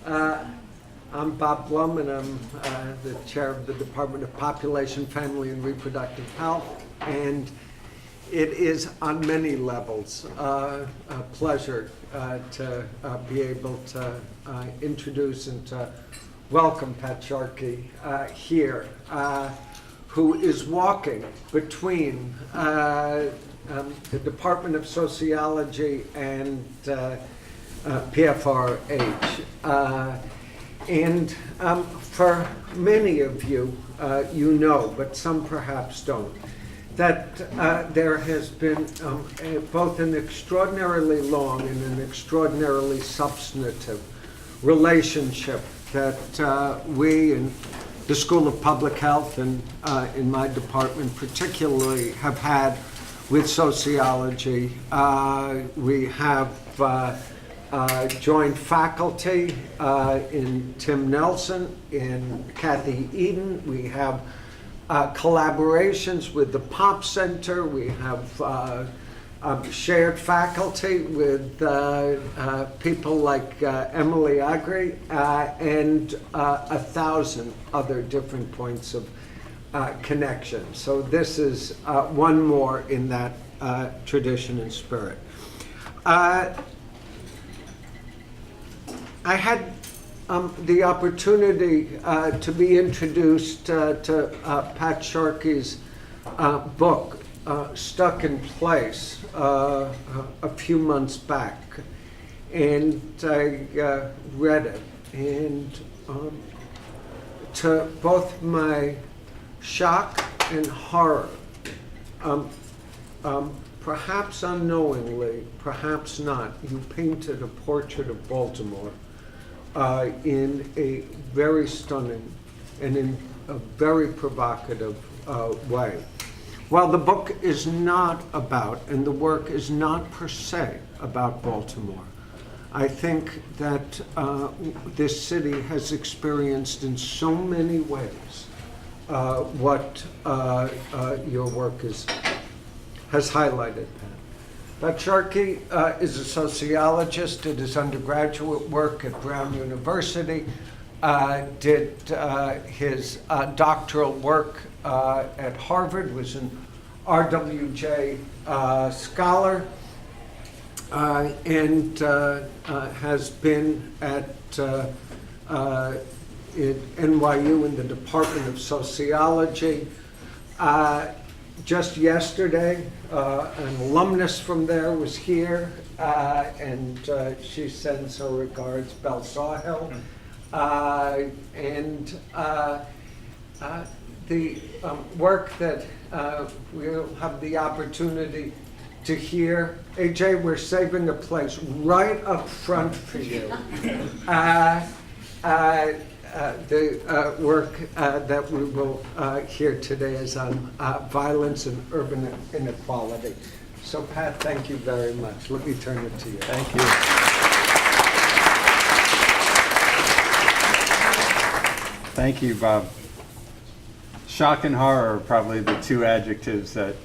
I'm Bob Blum, and I'm the chair of the Department of Population, Family, and Reproductive Health. And it is on many levels a pleasure to be able to introduce and to welcome Pat Sharkey here, who is walking between the Department of Sociology and PFRH. And for many of you, you know, but some perhaps don't, that there has been both an extraordinarily long and an extraordinarily substantive relationship that we in the School of Public Health and in my department particularly have had with sociology. We have joined faculty in Tim Nelson, in Kathy Eden. We have collaborations with the Pop Center. We have shared faculty with people like Emily Agri and 1,000 other different points of connection. So this is one more in that tradition and spirit. I had the opportunity to be introduced to Pat Sharkey's book, Stuck in Place, a few months back. And I read it. And to both my shock and horror, perhaps unknowingly, perhaps not, you painted a portrait of Baltimore in a very stunning and in a very provocative way. While the book is not about, and the work is not per se about Baltimore, I think that this city has experienced in so many ways what your work has highlighted, Pat. Pat Sharkey is a sociologist, did his undergraduate work at Brown University, did his doctoral work at Harvard, was an RWJ scholar, and has been at NYU in the Department of Sociology. Just yesterday, an alumnus from there was here, and she sends her regards, Belle Sawhill. And the work that we'll have the opportunity to hear, AJ, we're saving a place right up front for you. The work that we will hear today is on violence and urban inequality. So Pat, thank you very much. Let me turn it to you. Thank you. Thank you, Bob. Shock and horror are probably the two adjectives that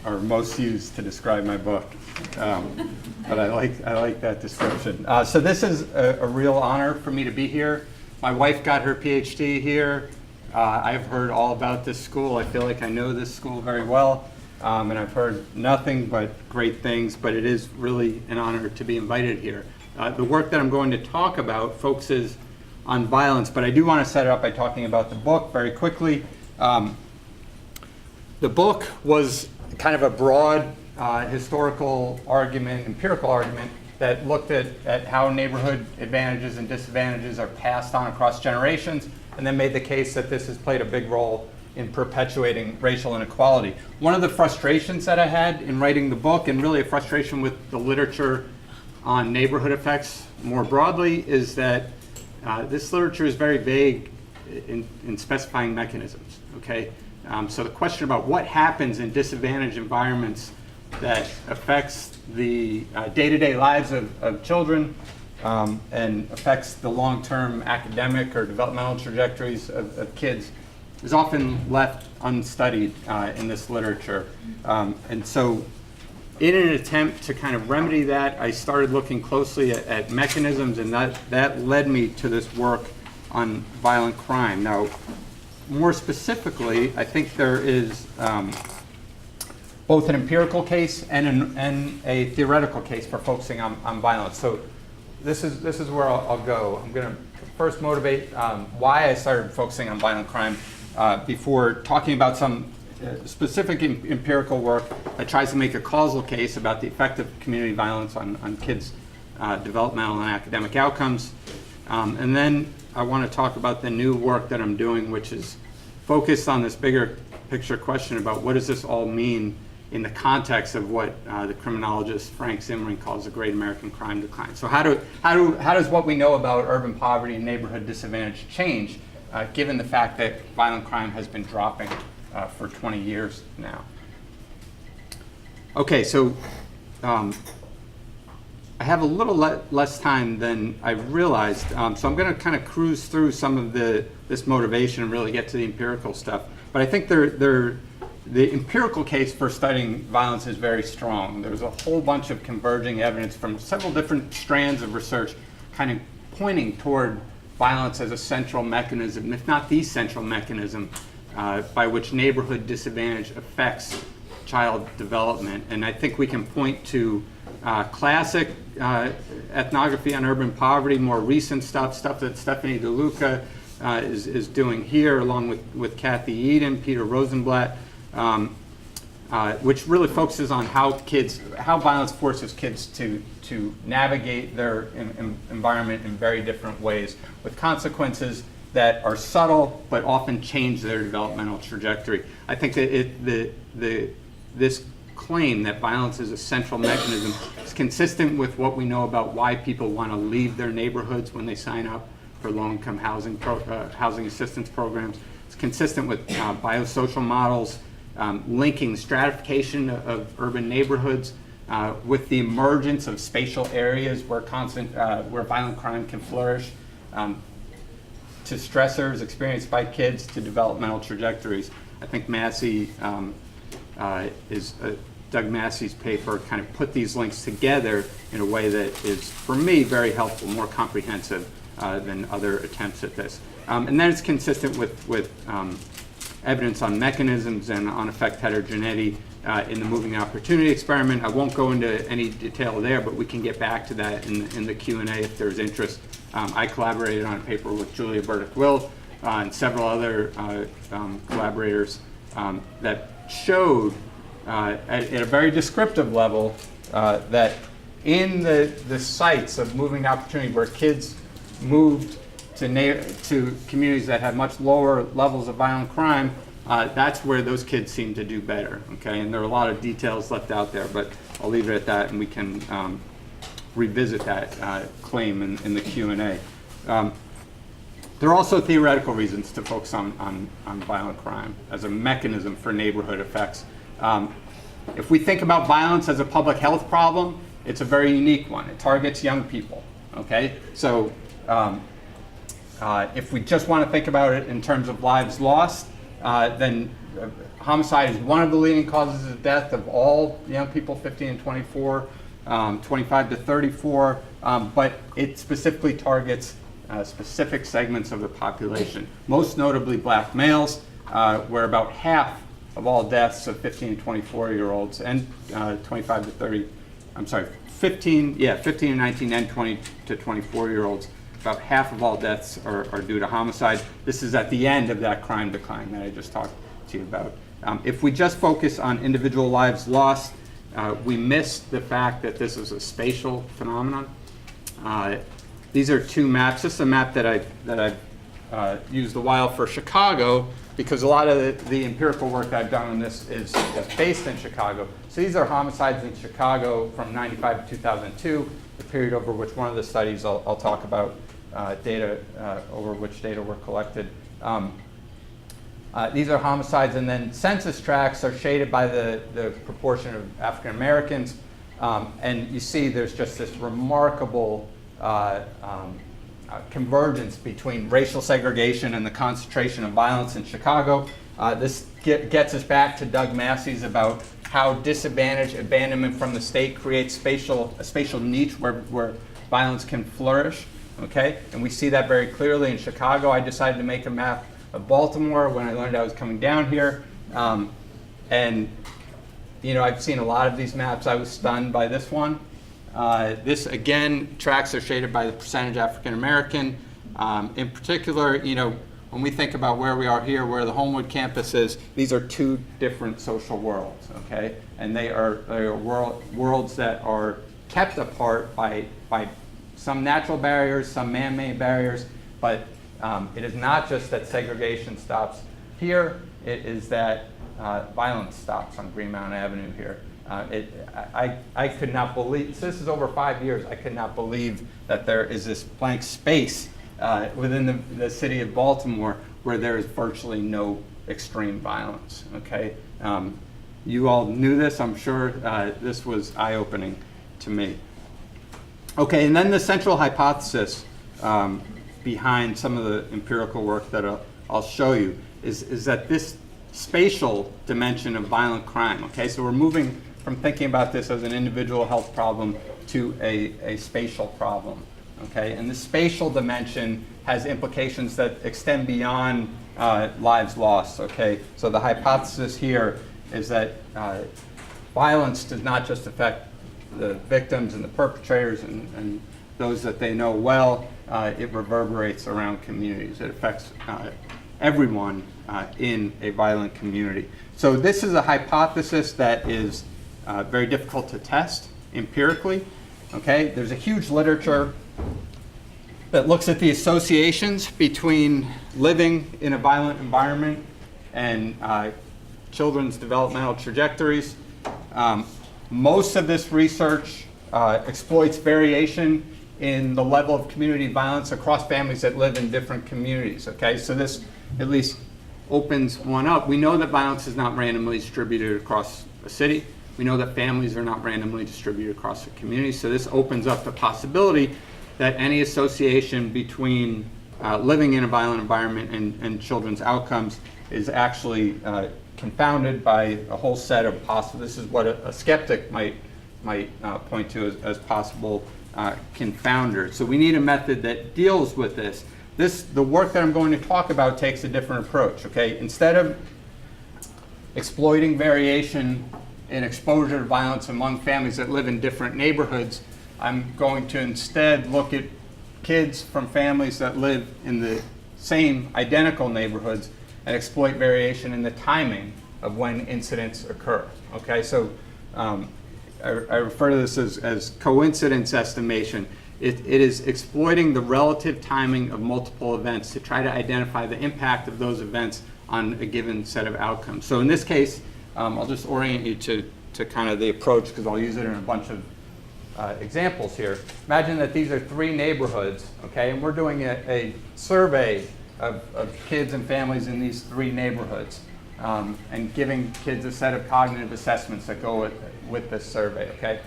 are most used to describe my book. But I like that description. So this is a real honor for me to be here. My wife got her PhD here. I've heard all about this school. I feel like I know this school very well. And I've heard nothing but great things, but it is really an honor to be invited here. The work that I'm going to talk about focuses on violence, but I do want to set it up by talking about the book very quickly. The book was kind of a broad historical argument, empirical argument, that looked at how neighborhood advantages and disadvantages are passed on across generations, and then made the case that this has played a big role in perpetuating racial inequality. One of the frustrations that I had in writing the book, and really a frustration with the literature on neighborhood effects more broadly, is that this literature is very vague in specifying mechanisms, okay? So the question about what happens in disadvantaged environments that affects the day-to-day lives of children and affects the long-term academic or developmental trajectories of kids is often left unstudied in this literature. And so in an attempt to kind of remedy that, I started looking closely at mechanisms, and that led me to this work on violent crime. Now, more specifically, I think there is both an empirical case and a theoretical case for focusing on violence. So this is where I'll go. I'm going to first motivate why I started focusing on violent crime before talking about some specific empirical work that tries to make a causal case about the effect of community violence on kids' developmental and academic outcomes. And then I want to talk about the new work that I'm doing, which is focused on this bigger picture question about what does this all mean in the context of what the criminologist Frank Zimring calls the Great American Crime Decline. So how does what we know about urban poverty and neighborhood disadvantage change, given the fact that violent crime has been dropping for 20 years now? Okay, so I have a little less time than I realized, so I'm going to kind of cruise through some of this motivation and really get to the empirical stuff. But I think the empirical case for studying violence is very strong. There's a whole bunch of converging evidence from several different strands of research kind of pointing toward violence as a central mechanism, if not the central mechanism, by which neighborhood disadvantage affects child development. And I think we can point to classic ethnography on urban poverty, more recent stuff that Stephanie DeLuca is doing here, along with Kathy Eden, Peter Rosenblatt, which really focuses on how violence forces kids to navigate their environment in very different ways, with consequences that are subtle but often change their developmental trajectory. I think that this claim that violence is a central mechanism is consistent with what we know about why people want to leave their neighborhoods when they sign up for low-income housing assistance programs. It's consistent with biosocial models linking the stratification of urban neighborhoods with the emergence of spatial areas where violent crime can flourish, to stressors experienced by kids, to developmental trajectories. I think Doug Massey's paper kind of put these links together in a way that is, for me, very helpful, more comprehensive than other attempts at this. And then it's consistent with evidence on mechanisms and on effect heterogeneity in the moving opportunity experiment. I won't go into any detail there, but we can get back to that in the Q&A if there's interest. I collaborated on a paper with Julia Burdick-Will and several other collaborators that showed at a very descriptive level that in the sites of moving opportunity where kids moved to communities that had much lower levels of violent crime, that's where those kids seem to do better. Okay, and there are a lot of details left out there, but I'll leave it at that, and we can revisit that claim in the Q&A. There are also theoretical reasons to focus on violent crime as a mechanism for neighborhood effects. If we think about violence as a public health problem, it's a very unique one. It targets young people. Okay, so if we just want to think about it in terms of lives lost, then homicide is one of the leading causes of death of all young people 15 and 24, 25 to 34, but it specifically targets specific segments of the population, most notably black males, where about half of all deaths of 15 and 24-year-olds and 25 to 30, 15 and 19 and 20 to 24-year-olds, about half of all deaths are due to homicide. This is at the end of that crime decline that I just talked to you about. If we just focus on individual lives lost, we miss the fact that this is a spatial phenomenon. These are two maps. This is a map that I've used a while for Chicago, because a lot of the empirical work that I've done on this is based in Chicago. So these are homicides in Chicago from 95 to 2002, the period over which one of the studies I'll talk about data over which data were collected. These are homicides, and then census tracts are shaded by the proportion of African Americans. And you see there's just this remarkable convergence between racial segregation and the concentration of violence in Chicago. This gets us back to Doug Massey's about how disadvantage, abandonment from the state creates a spatial niche where violence can flourish, okay? And we see that very clearly in Chicago. I decided to make a map of Baltimore when I learned I was coming down here. And you know, I've seen a lot of these maps. I was stunned by this one. This, again, tracks are shaded by the percentage African American. In particular, you know, when we think about where we are here, where the Homewood campus is, these are two different social worlds, okay? And they are worlds that are kept apart by some natural barriers, some man-made barriers, but it is not just that segregation stops here, it is that violence stops on Greenmount Avenue here. I could not believe, so this is over 5 years, I could not believe that there is this blank space within the city of Baltimore where there is virtually no extreme violence, okay? You all knew this, I'm sure. This was eye-opening to me. Okay, and then the central hypothesis behind some of the empirical work that I'll show you is that this spatial dimension of violent crime, okay? So we're moving from thinking about this as an individual health problem to a spatial problem, okay? And the spatial dimension has implications that extend beyond lives lost, okay? So the hypothesis here is that violence does not just affect the victims and the perpetrators and those that they know well, it reverberates around communities. It affects everyone in a violent community. So this is a hypothesis that is very difficult to test empirically, okay? There's a huge literature that looks at the associations between living in a violent environment and children's developmental trajectories. Most of this research exploits variation in the level of community violence across families that live in different communities, okay? So this at least opens one up. We know that violence is not randomly distributed across a city. We know that families are not randomly distributed across a community. So this opens up the possibility that any association between living in a violent environment and children's outcomes is actually confounded by a whole set of possible, this is what a skeptic might point to as possible confounders. So we need a method that deals with this. The work that I'm going to talk about takes a different approach, okay? Instead of exploiting variation in exposure to violence among families that live in different neighborhoods, I'm going to instead look at kids from families that live in the same identical neighborhoods and exploit variation in the timing of when incidents occur, okay? So I refer to this as coincidence estimation. It is exploiting the relative timing of multiple events to try to identify the impact of those events on a given set of outcomes. So in this case, I'll just orient you to kind of the approach because I'll use it in a bunch of examples here. Imagine that these are 3 neighborhoods, okay, and we're doing a survey of kids and families in these 3 neighborhoods and giving kids a set of cognitive assessments that go with this survey, okay?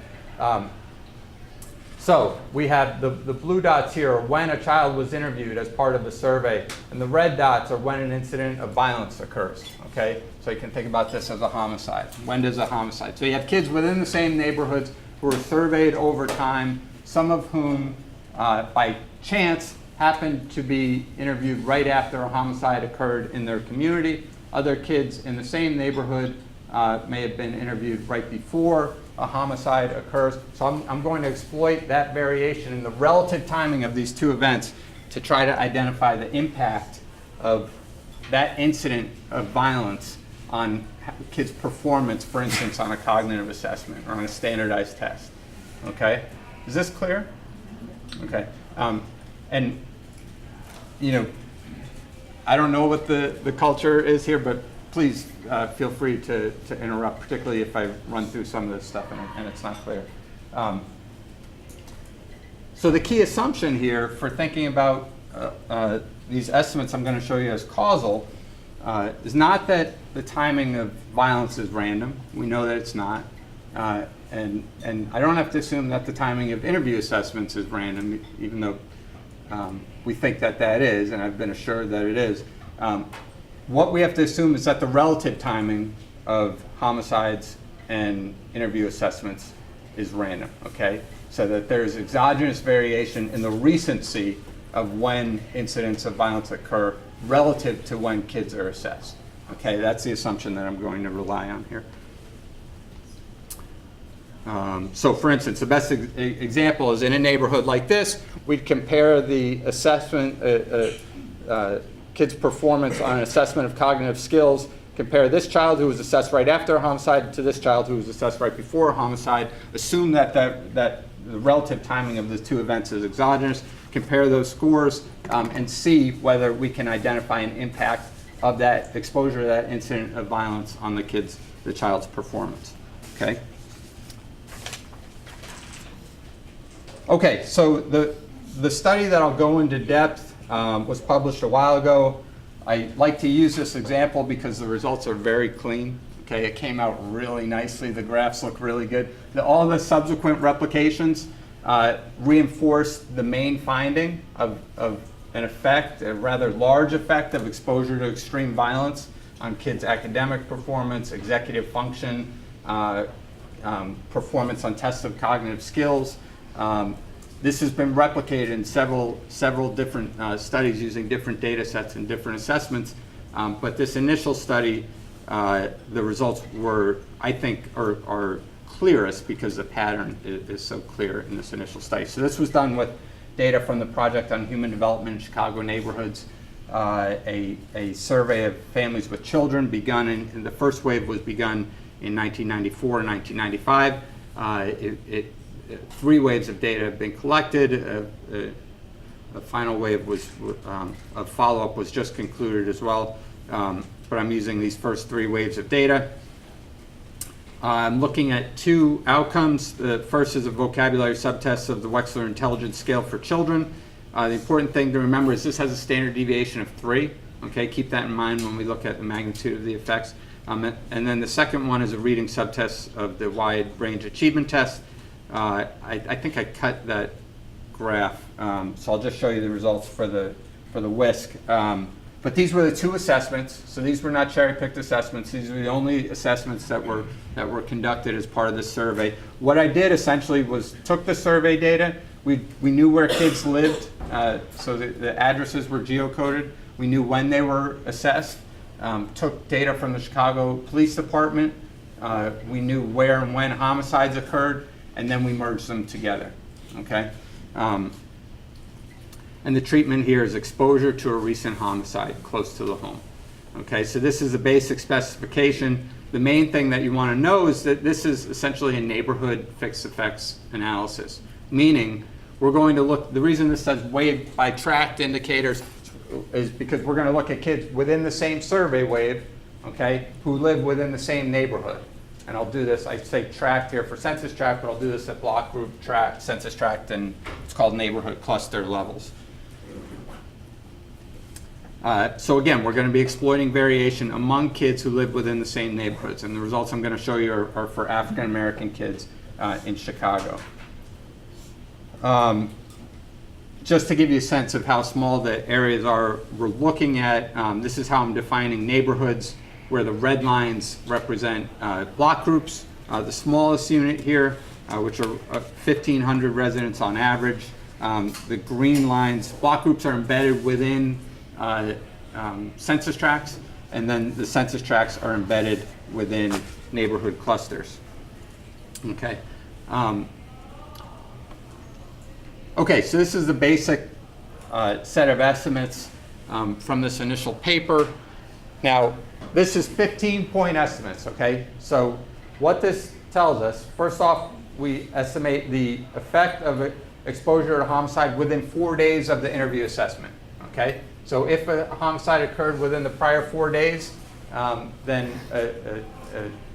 So we have the blue dots here are when a child was interviewed as part of the survey, and the red dots are when an incident of violence occurs, okay? So you can think about this as a homicide. When does a homicide? So you have kids within the same neighborhoods who are surveyed over time, some of whom by chance happened to be interviewed right after a homicide occurred in their community. Other kids in the same neighborhood may have been interviewed right before a homicide occurs. So I'm going to exploit that variation in the relative timing of these 2 events to try to identify the impact of that incident of violence on kids' performance, for instance, on a cognitive assessment or on a standardized test. Okay? Is this clear? Okay. And, you know, I don't know what the culture is here, but please feel free to interrupt, particularly if I run through some of this stuff and it's not clear. So the key assumption here for thinking about these estimates I'm going to show you as causal is not that the timing of violence is random. We know that it's not. And I don't have to assume that the timing of interview assessments is random, even though we think that that is, and I've been assured that it is. What we have to assume is that the relative timing of homicides and interview assessments is random, okay? So that there's exogenous variation in the recency of when incidents of violence occur relative to when kids are assessed. Okay, that's the assumption that I'm going to rely on here. So for instance, the best example is in a neighborhood like this, we'd compare the assessment, kids' performance on an assessment of cognitive skills, compare this child who was assessed right after a homicide to this child who was assessed right before a homicide, assume that the relative timing of the two events is exogenous, compare those scores, and see whether we can identify an impact of that exposure to that incident of violence on the child's performance. Okay. Okay, so the study that I'll go into depth was published a while ago. I like to use this example because the results are very clean. Okay, it came out really nicely. The graphs look really good. All the subsequent replications reinforce the main finding of an effect, a rather large effect of exposure to extreme violence on kids' academic performance, executive function, performance on tests of cognitive skills. This has been replicated in several different studies using different data sets and different assessments. But this initial study, the results were, I think, are clearest because the pattern is so clear in this initial study. So this was done with data from the Project on Human Development in Chicago Neighborhoods, a survey of families with children begun in the first wave was begun in 1994 and 1995. 3 waves of data have been collected. A final wave of follow-up was just concluded as well. But I'm using these first 3 waves of data. I'm looking at 2 outcomes. The first is a vocabulary subtest of the Wechsler Intelligence Scale for children. The important thing to remember is this has a standard deviation of 3. Okay, keep that in mind when we look at the magnitude of the effects. And then the second one is a reading subtest of the wide range achievement test. I think I cut that graph, so I'll just show you the results for the WISC. But these were the 2 assessments, so these were not cherry-picked assessments. These were the only assessments that were conducted as part of this survey. What I did essentially was took the survey data. We knew where kids lived, so the addresses were geocoded. We knew when they were assessed. Took data from the Chicago Police Department. We knew where and when homicides occurred, and then we merged them together. Okay. And the treatment here is exposure to a recent homicide close to the home. Okay, so this is a basic specification. The main thing that you want to know is that this is essentially a neighborhood fixed effects analysis, meaning we're going to look, the reason this says wave by tract indicators is because we're going to look at kids within the same survey wave, okay, who live within the same neighborhood. And I'll do this, I say tract here for census tract, but I'll do this at block group tract, census tract, and it's called neighborhood cluster levels. So again, we're going to be exploiting variation among kids who live within the same neighborhoods. And the results I'm going to show you are for African American kids in Chicago. Just to give you a sense of how small the areas are we're looking at, this is how I'm defining neighborhoods, where the red lines represent block groups. The smallest unit here, which are 1,500 residents on average. The green lines, block groups are embedded within census tracts, and then the census tracts are embedded within neighborhood clusters. Okay. Okay, so this is the basic set of estimates from this initial paper. Now, this is 15-point estimates, okay? So what this tells us, first off, we estimate the effect of exposure to homicide within 4 days of the interview assessment, okay? So if a homicide occurred within the prior 4 days, then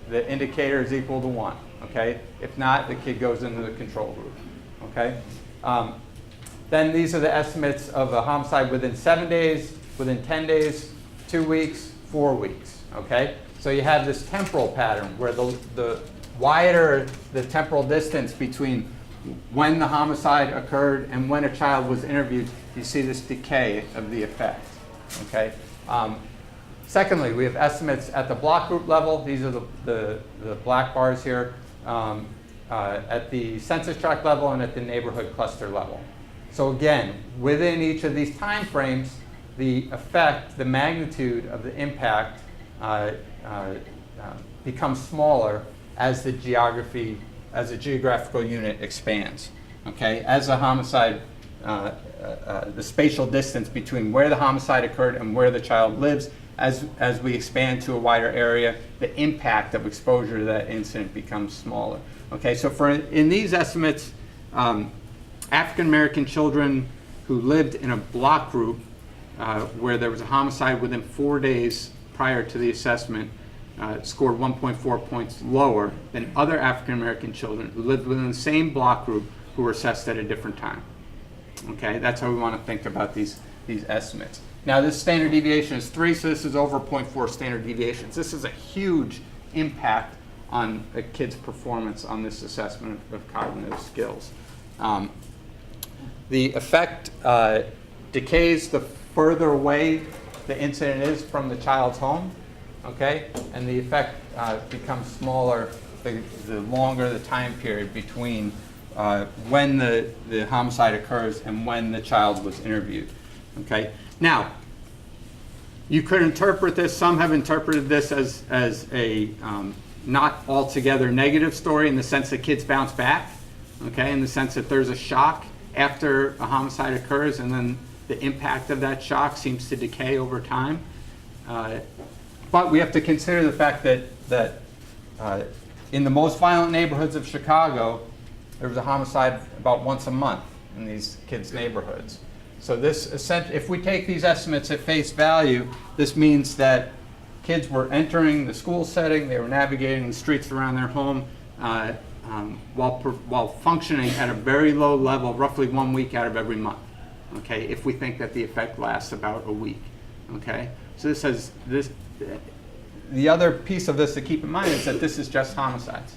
the indicator is equal to 1, okay? If not, the kid goes into the control group, okay? Then these are the estimates of a homicide within 7 days, within 10 days, 2 weeks, 4 weeks, okay? So you have this temporal pattern where the wider the temporal distance between when the homicide occurred and when a child was interviewed, you see this decay of the effect, okay? Secondly, we have estimates at the block group level. These are the black bars here, at the census tract level and at the neighborhood cluster level. So again, within each of these time frames, the effect, the magnitude of the impact becomes smaller as the geography, as the geographical unit expands. Okay, as a homicide, the spatial distance between where the homicide occurred and where the child lives, as we expand to a wider area, the impact of exposure to that incident becomes smaller. Okay, so in these estimates, African American children who lived in a block group where there was a homicide within 4 days prior to the assessment scored 1.4 points lower than other African American children who lived within the same block group who were assessed at a different time. Okay, that's how we want to think about these estimates. Now this standard deviation is 3, so this is over 0.4 standard deviations. This is a huge impact on a kid's performance on this assessment of cognitive skills. The effect decays the further away the incident is from the child's home, okay? And the effect becomes smaller the longer the time period between when the homicide occurs and when the child was interviewed, okay? Now, you could interpret this, some have interpreted this as a not altogether negative story in the sense that kids bounce back, okay, in the sense that there's a shock after a homicide occurs and then the impact of that shock seems to decay over time. But we have to consider the fact that in the most violent neighborhoods of Chicago, there was a homicide about once a month in these kids' neighborhoods. So if we take these estimates at face value, this means that kids were entering the school setting, they were navigating the streets around their home while functioning at a very low level, roughly 1 week out of every month. Okay, if we think that the effect lasts about a week. Okay, so the other piece of this to keep in mind is that this is just homicides.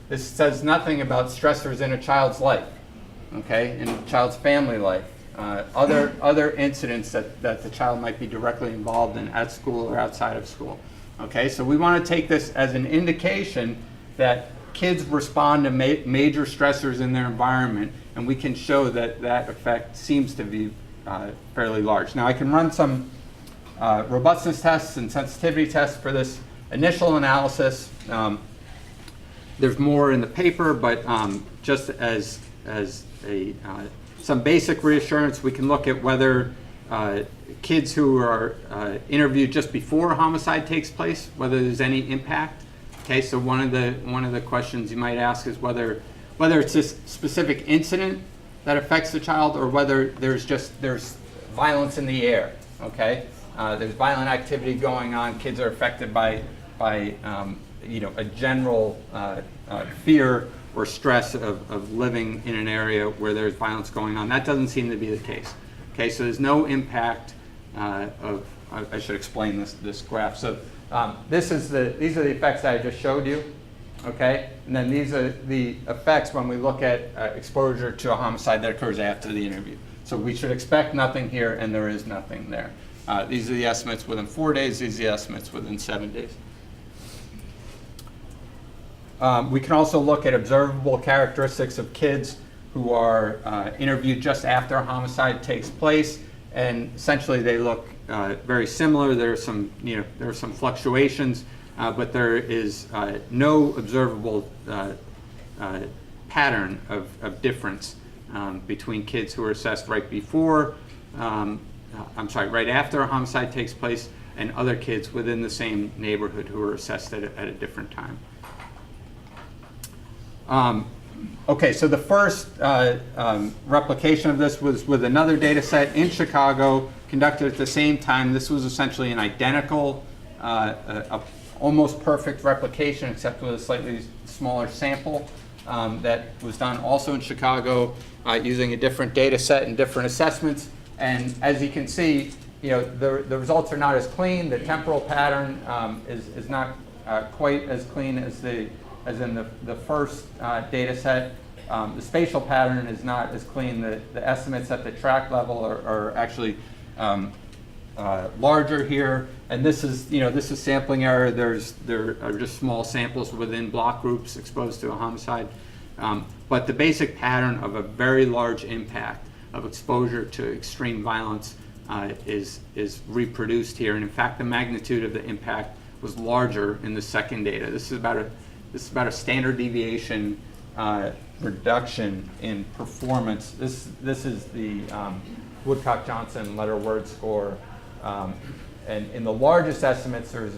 This says nothing about stressors in a child's life, okay, in a child's family life. Other incidents that the child might be directly involved in at school or outside of school. Okay, so we want to take this as an indication that kids respond to major stressors in their environment, and we can show that that effect seems to be fairly large. Now I can run some robustness tests and sensitivity tests for this initial analysis. There's more in the paper, but just as some basic reassurance, we can look at whether kids who are interviewed just before a homicide takes place, whether there's any impact. Okay, so one of the questions you might ask is whether it's this specific incident that affects the child or whether there's violence in the air. Okay, there's violent activity going on. Kids are affected by a general fear or stress of living in an area where there's violence going on. That doesn't seem to be the case. Okay, so there's no impact I should explain this graph. So these are the effects that I just showed you. Okay, and then these are the effects when we look at exposure to a homicide that occurs after the interview. So we should expect nothing here, and there is nothing there. These are the estimates within 4 days. These are the estimates within 7 days. We can also look at observable characteristics of kids who are interviewed just after a homicide takes place, and essentially they look very similar. There are some fluctuations, but there is no observable pattern of difference between kids who are assessed right after a homicide takes place and other kids within the same neighborhood who are assessed at a different time. Okay, so the first replication of this was with another data set in Chicago, conducted at the same time. This was essentially an identical, almost perfect replication, except with a slightly smaller sample that was done also in Chicago using a different data set and different assessments. And as you can see, the results are not as clean. The temporal pattern is not quite as clean as in the first data set. The spatial pattern is not as clean. The estimates at the tract level are actually larger here, and this is sampling error. There are just small samples within block groups exposed to a homicide, but the basic pattern of a very large impact of exposure to extreme violence is reproduced here, and in fact, the magnitude of the impact was larger in the second data. This is about a standard deviation reduction in performance. This is the Woodcock-Johnson letter word score. And in the largest estimates, there's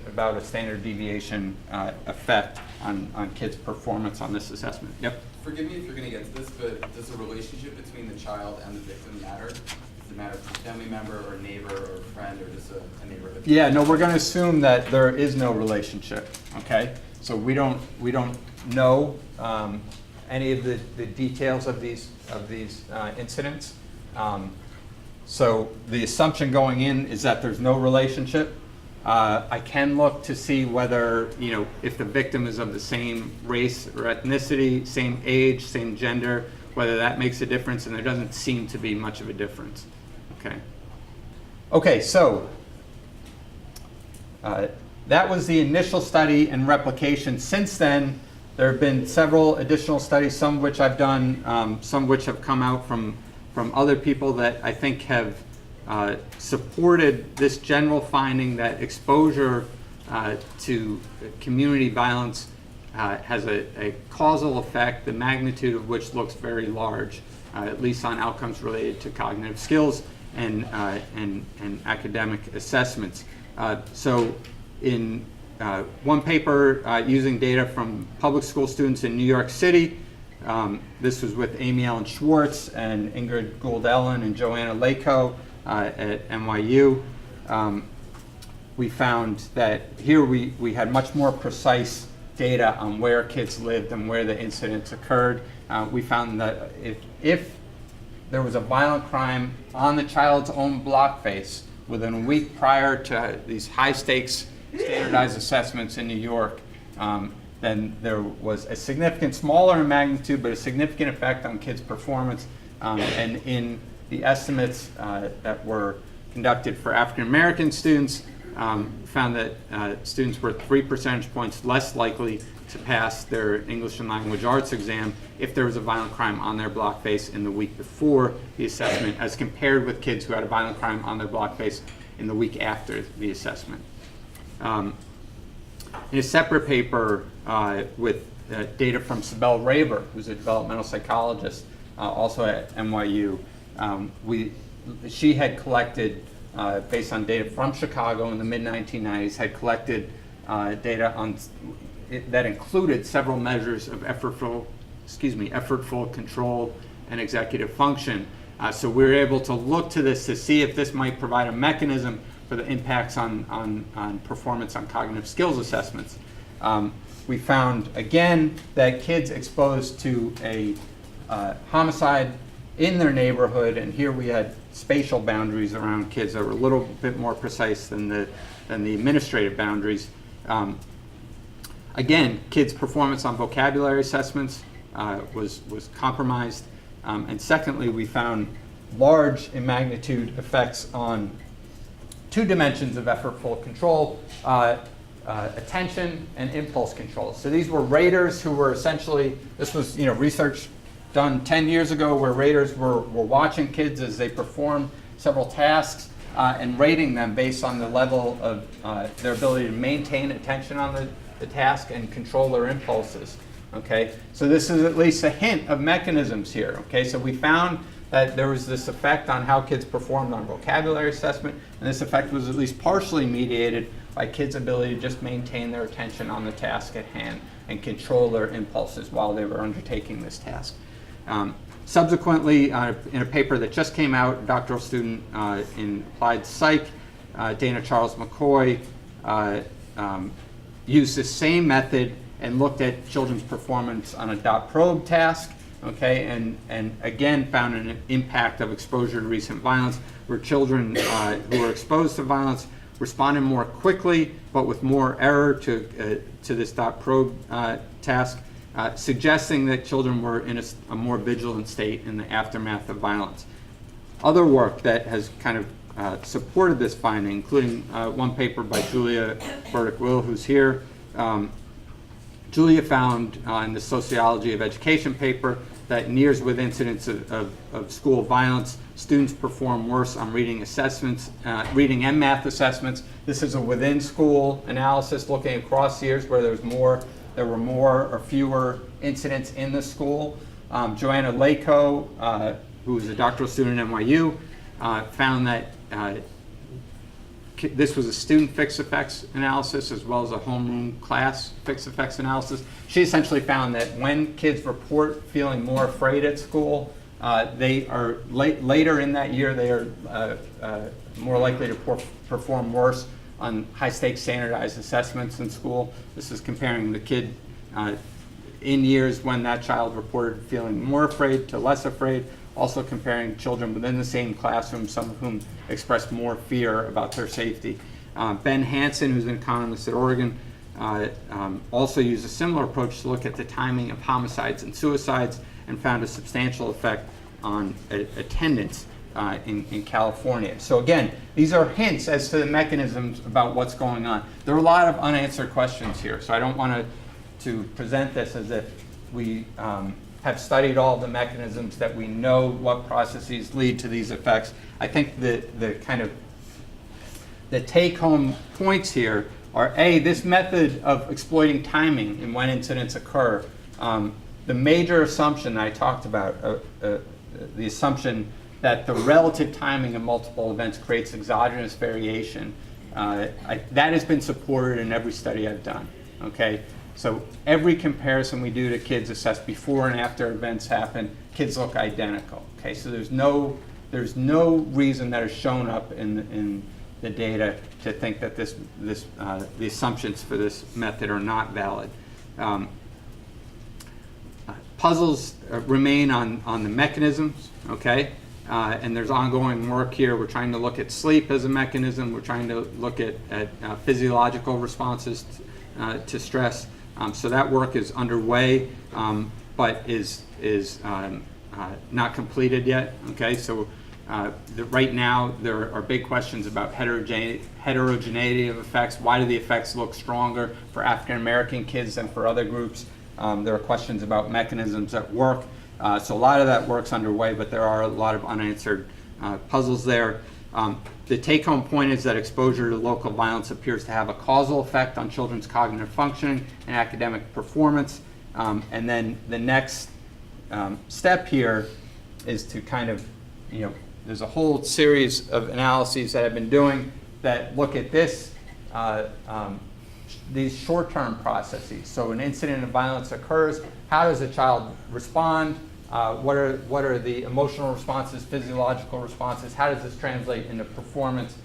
about a standard deviation effect on kids' performance on this assessment. Yep. Forgive me if you're going to get to this, but does the relationship between the child and the victim matter? Does it matter if it's a family member or neighbor or friend or just a neighborhood? Yeah, no, we're going to assume that there is no relationship. Okay, so we don't know any of the details of these incidents. So the assumption going in is that there's no relationship. I can look to see whether, if the victim is of the same race or ethnicity, same age, same gender, whether that makes a difference, and there doesn't seem to be much of a difference. Okay, so that was the initial study and replication. Since then, there have been several additional studies, some of which I've done, some of which have come out from other people that I think have supported this general finding that exposure to community violence has a causal effect, the magnitude of which looks very large, at least on outcomes related to cognitive skills and academic assessments. So in one paper using data from public school students in New York City, this was with Amy Ellen Schwartz and Ingrid Gould-Ellen and Joanna Lako at NYU. We found that here we had much more precise data on where kids lived and where the incidents occurred. We found that if there was a violent crime on the child's own block face within a week prior to these high-stakes standardized assessments in New York, then there was a significant, smaller in magnitude, but a significant effect on kids' performance. And in the estimates that were conducted for African American students, found that students were 3 percentage points less likely to pass their English and Language Arts exam if there was a violent crime on their block face in the week before the assessment, as compared with kids who had a violent crime on their block face in the week after the assessment. In a separate paper with data from Sibel Raver, who's a developmental psychologist, also at NYU, she had collected, based on data from Chicago in the mid-1990s, had collected data that included several measures of effortful control and executive function. So we were able to look to this to see if this might provide a mechanism for the impacts on performance on cognitive skills assessments. We found, again, that kids exposed to a homicide in their neighborhood, and here we had spatial boundaries around kids that were a little bit more precise than the administrative boundaries. Again, kids' performance on vocabulary assessments was compromised. And secondly, we found large in magnitude effects on 2 dimensions of effortful control, attention and impulse control. So these were raters who were essentially, this was research done 10 years ago where raters were watching kids as they performed several tasks and rating them based on the level of their ability to maintain attention on the task and control their impulses. Okay, so this is at least a hint of mechanisms here. Okay, so we found that there was this effect on how kids performed on vocabulary assessment, and this effect was at least partially mediated by kids' ability to just maintain their attention on the task at hand and control their impulses while they were undertaking this task. Subsequently, in a paper that just came out, a doctoral student in applied psych, Dana Charles McCoy, used the same method and looked at children's performance on a dot probe task, okay, and again found an impact of exposure to recent violence, where children who were exposed to violence responded more quickly, but with more error to this dot probe task, suggesting that children were in a more vigilant state in the aftermath of violence. Other work that has kind of supported this finding, including one paper by Julia Burdick-Will, who's here. Julia found in the Sociology of Education paper that in years with incidents of school violence, students perform worse on reading assessments, reading and math assessments. This is a within school analysis looking across years where there were more or fewer incidents in the school. Joanna Lako, who is a doctoral student at NYU, found that this was a student fixed effects analysis as well as a homeroom class fixed effects analysis. She essentially found that when kids report feeling more afraid at school, they are later in that year, they are more likely to perform worse on high-stakes standardized assessments in school. This is comparing the kid in years when that child reported feeling more afraid to less afraid, also comparing children within the same classroom, some of whom expressed more fear about their safety. Ben Hansen, who's an economist at Oregon, also used a similar approach to look at the timing of homicides and suicides and found a substantial effect on attendance in California. So again, these are hints as to the mechanisms about what's going on. There are a lot of unanswered questions here, so I don't want to present this as if we have studied all the mechanisms, that we know what processes lead to these effects. I think the take-home points here are, A, this method of exploiting timing and when incidents occur. The major assumption that I talked about, the assumption that the relative timing of multiple events creates exogenous variation, that has been supported in every study I've done, okay? So every comparison we do to kids assessed before and after events happen, kids look identical. Okay, so there's no reason that has shown up in the data to think that the assumptions for this method are not valid. Puzzles remain on the mechanisms. Okay, and there's ongoing work here. We're trying to look at sleep as a mechanism. We're trying to look at physiological responses to stress. So that work is underway, but is not completed yet. Okay, so right now there are big questions about heterogeneity of effects. Why do the effects look stronger for African American kids than for other groups? There are questions about mechanisms at work. So a lot of that work's underway, but there are a lot of unanswered puzzles there. The take-home point is that exposure to local violence appears to have a causal effect on children's cognitive functioning and academic performance. And then the next step here is to kind of, there's a whole series of analyses that I've been doing that look at this, these short-term processes. So an incident of violence occurs, how does a child respond? What are the emotional responses, physiological responses? How does this translate into performance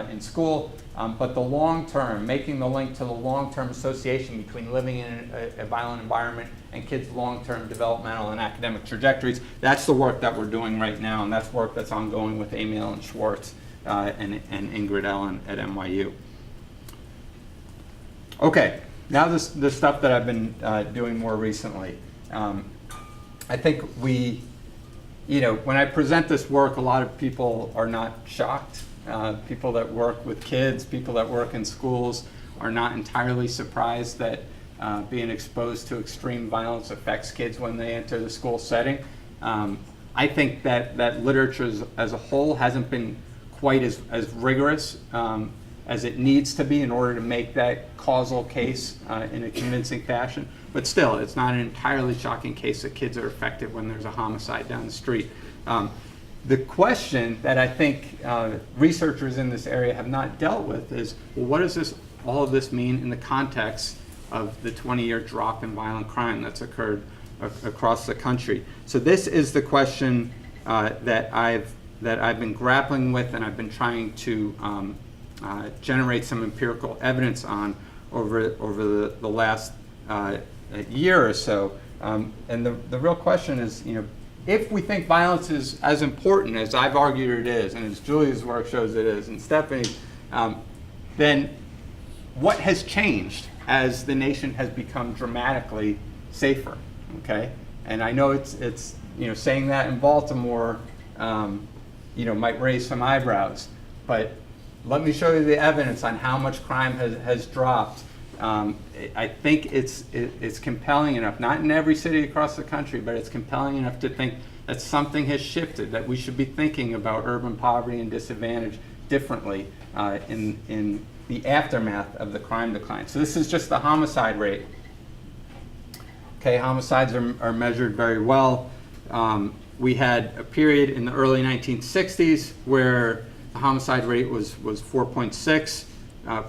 in school? But the long term, making the link to the long-term association between living in a violent environment and kids' long-term developmental and academic trajectories, that's the work that we're doing right now, and that's work that's ongoing with Amy Ellen Schwartz and Ingrid Ellen at NYU. Okay, now the stuff that I've been doing more recently. I think when I present this work, a lot of people are not shocked. People that work with kids, people that work in schools are not entirely surprised that being exposed to extreme violence affects kids when they enter the school setting. I think that literature as a whole hasn't been quite as rigorous as it needs to be in order to make that causal case in a convincing fashion. But still, it's not an entirely shocking case that kids are affected when there's a homicide down the street. The question that I think researchers in this area have not dealt with is, well, what does all of this mean in the context of the 20-year drop in violent crime that's occurred across the country? So this is the question that I've been grappling with, and I've been trying to generate some empirical evidence on over the last year or so. And the real question is, if we think violence is as important as I've argued it is, and as Julia's work shows it is, and Stephanie's, then what has changed as the nation has become dramatically safer? Okay, and I know it's saying that in Baltimore, might raise some eyebrows. But let me show you the evidence on how much crime has dropped. I think it's compelling enough, not in every city across the country, but it's compelling enough to think that something has shifted, that we should be thinking about urban poverty and disadvantage differently in the aftermath of the crime decline. So this is just the homicide rate. Okay, homicides are measured very well. We had a period in the early 1960s where the homicide rate was 4.6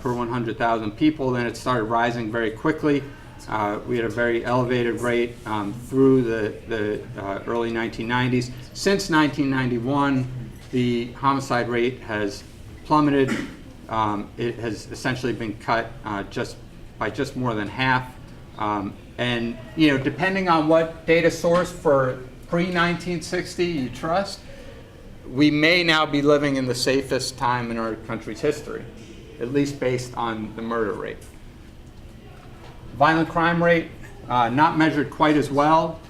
per 100,000 people. Then it started rising very quickly. We had a very elevated rate through the early 1990s. Since 1991, the homicide rate has plummeted. It has essentially been cut by just more than half. And depending on what data source for pre-1960 you trust, we may now be living in the safest time in our country's history, at least based on the murder rate. Violent crime rate, not measured quite as well.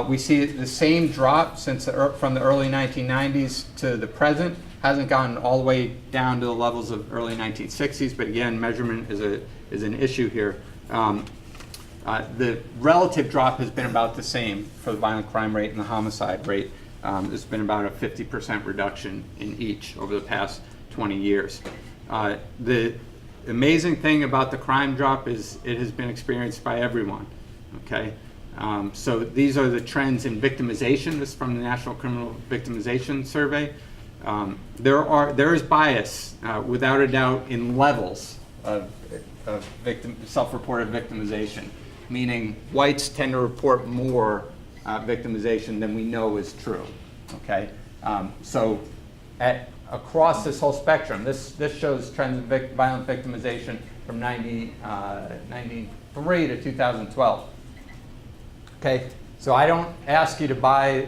We see the same drop from the early 1990s to the present. Hasn't gone all the way down to the levels of early 1960s, but again, measurement is an issue here. The relative drop has been about the same for the violent crime rate and the homicide rate. There's been about a 50% reduction in each over the past 20 years. The amazing thing about the crime drop is it has been experienced by everyone. Okay, so these are the trends in victimization. This is from the National Criminal Victimization Survey. There is bias, without a doubt, in levels of self-reported victimization, meaning whites tend to report more victimization than we know is true. Okay, so across this whole spectrum, this shows trends in violent victimization from 1993 to 2012. Okay, so I don't ask you to buy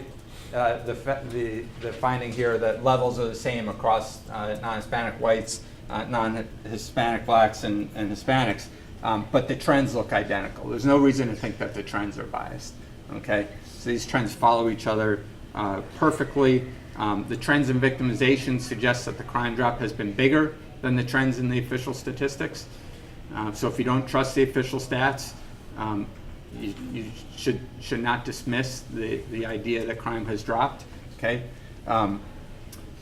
the finding here that levels are the same across non-Hispanic whites, non-Hispanic blacks, and Hispanics, but the trends look identical. There's no reason to think that the trends are biased. Okay, so these trends follow each other perfectly. The trends in victimization suggest that the crime drop has been bigger than the trends in the official statistics. So if you don't trust the official stats, you should not dismiss the idea that crime has dropped. Okay,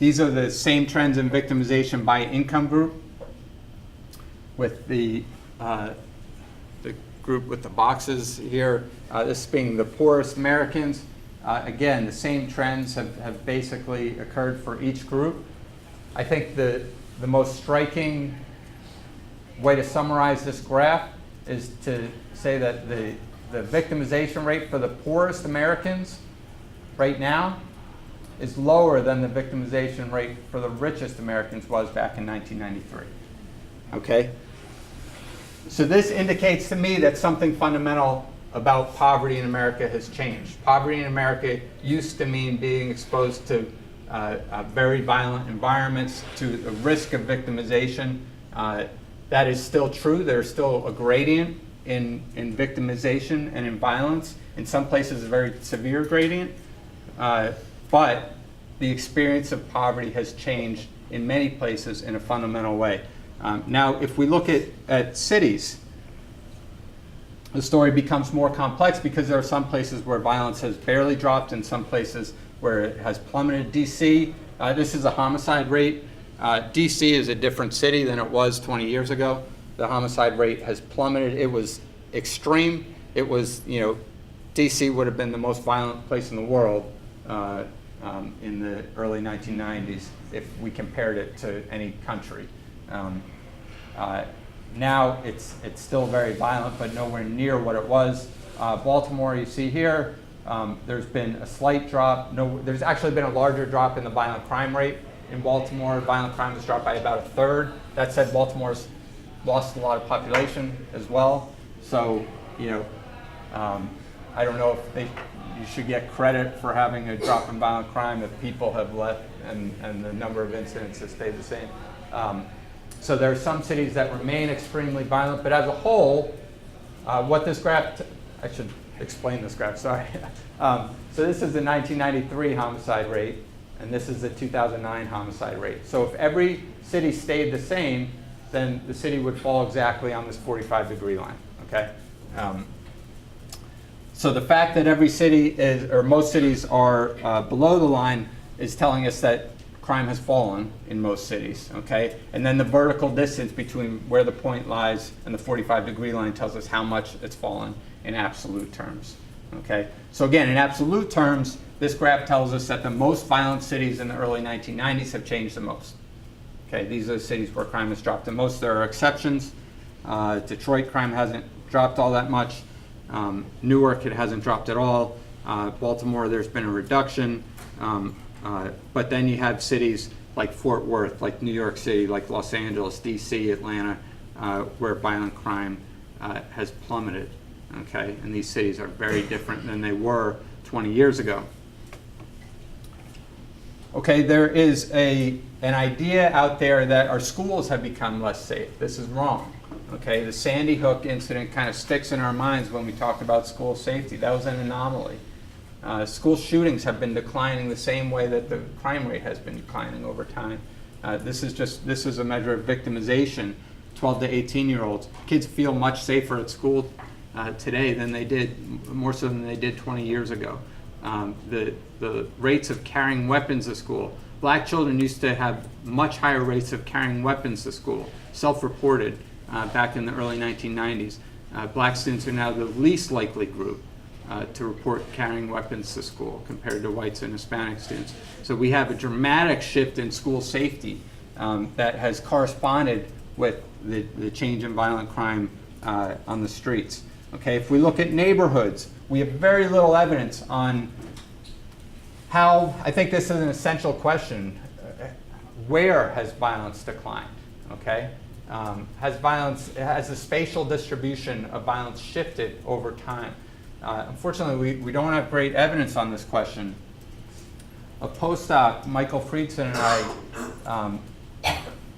these are the same trends in victimization by income group, with the group with the boxes here, this being the poorest Americans. Again, the same trends have basically occurred for each group. I think the most striking way to summarize this graph is to say that the victimization rate for the poorest Americans right now is lower than the victimization rate for the richest Americans was back in 1993. Okay? So this indicates to me that something fundamental about poverty in America has changed. Poverty in America used to mean being exposed to very violent environments, to the risk of victimization. That is still true. There's still a gradient in victimization and in violence. In some places, a very severe gradient. But the experience of poverty has changed in many places in a fundamental way. Now, if we look at cities, the story becomes more complex because there are some places where violence has barely dropped and some places where it has plummeted. DC, this is a homicide rate. DC is a different city than it was 20 years ago. The homicide rate has plummeted. It was extreme. It was, DC would have been the most violent place in the world in the early 1990s if we compared it to any country. Now it's still very violent, but nowhere near what it was. Baltimore, you see here, there's been a slight drop. There's actually been a larger drop in the violent crime rate in Baltimore. Violent crime has dropped by about a third. That said, Baltimore's lost a lot of population as well. So, I don't know if you should get credit for having a drop in violent crime if people have left and the number of incidents has stayed the same. So there are some cities that remain extremely violent, but as a whole, what this graph, I should explain this graph, sorry. So this is the 1993 homicide rate. And this is the 2009 homicide rate. So if every city stayed the same, then the city would fall exactly on this 45-degree line, okay? So the fact that every city is, or most cities are below the line is telling us that crime has fallen in most cities, okay? And then the vertical distance between where the point lies and the 45-degree line tells us how much it's fallen in absolute terms, okay? So again, in absolute terms, this graph tells us that the most violent cities in the early 1990s have changed the most. Okay, these are the cities where crime has dropped the most. There are exceptions. Detroit crime hasn't dropped all that much. Newark, it hasn't dropped at all. Baltimore, there's been a reduction. But then you have cities like Fort Worth, like New York City, like Los Angeles, DC, Atlanta, where violent crime has plummeted. Okay, and these cities are very different than they were 20 years ago. Okay, there is an idea out there that our schools have become less safe. This is wrong. Okay, the Sandy Hook incident kind of sticks in our minds when we talk about school safety. That was an anomaly. School shootings have been declining the same way that the crime rate has been declining over time. This is a measure of victimization. 12 to 18-year-olds, kids feel much safer at school today than they did, more so than they did 20 years ago. The rates of carrying weapons to school. Black children used to have much higher rates of carrying weapons to school, self-reported back in the early 1990s. Black students are now the least likely group to report carrying weapons to school compared to whites and Hispanic students. So we have a dramatic shift in school safety that has corresponded with the change in violent crime on the streets. Okay, if we look at neighborhoods, we have very little evidence on how, I think this is an essential question, where has violence declined, okay? Has the spatial distribution of violence shifted over time? Unfortunately, we don't have great evidence on this question. A postdoc, Michael Friedson, and I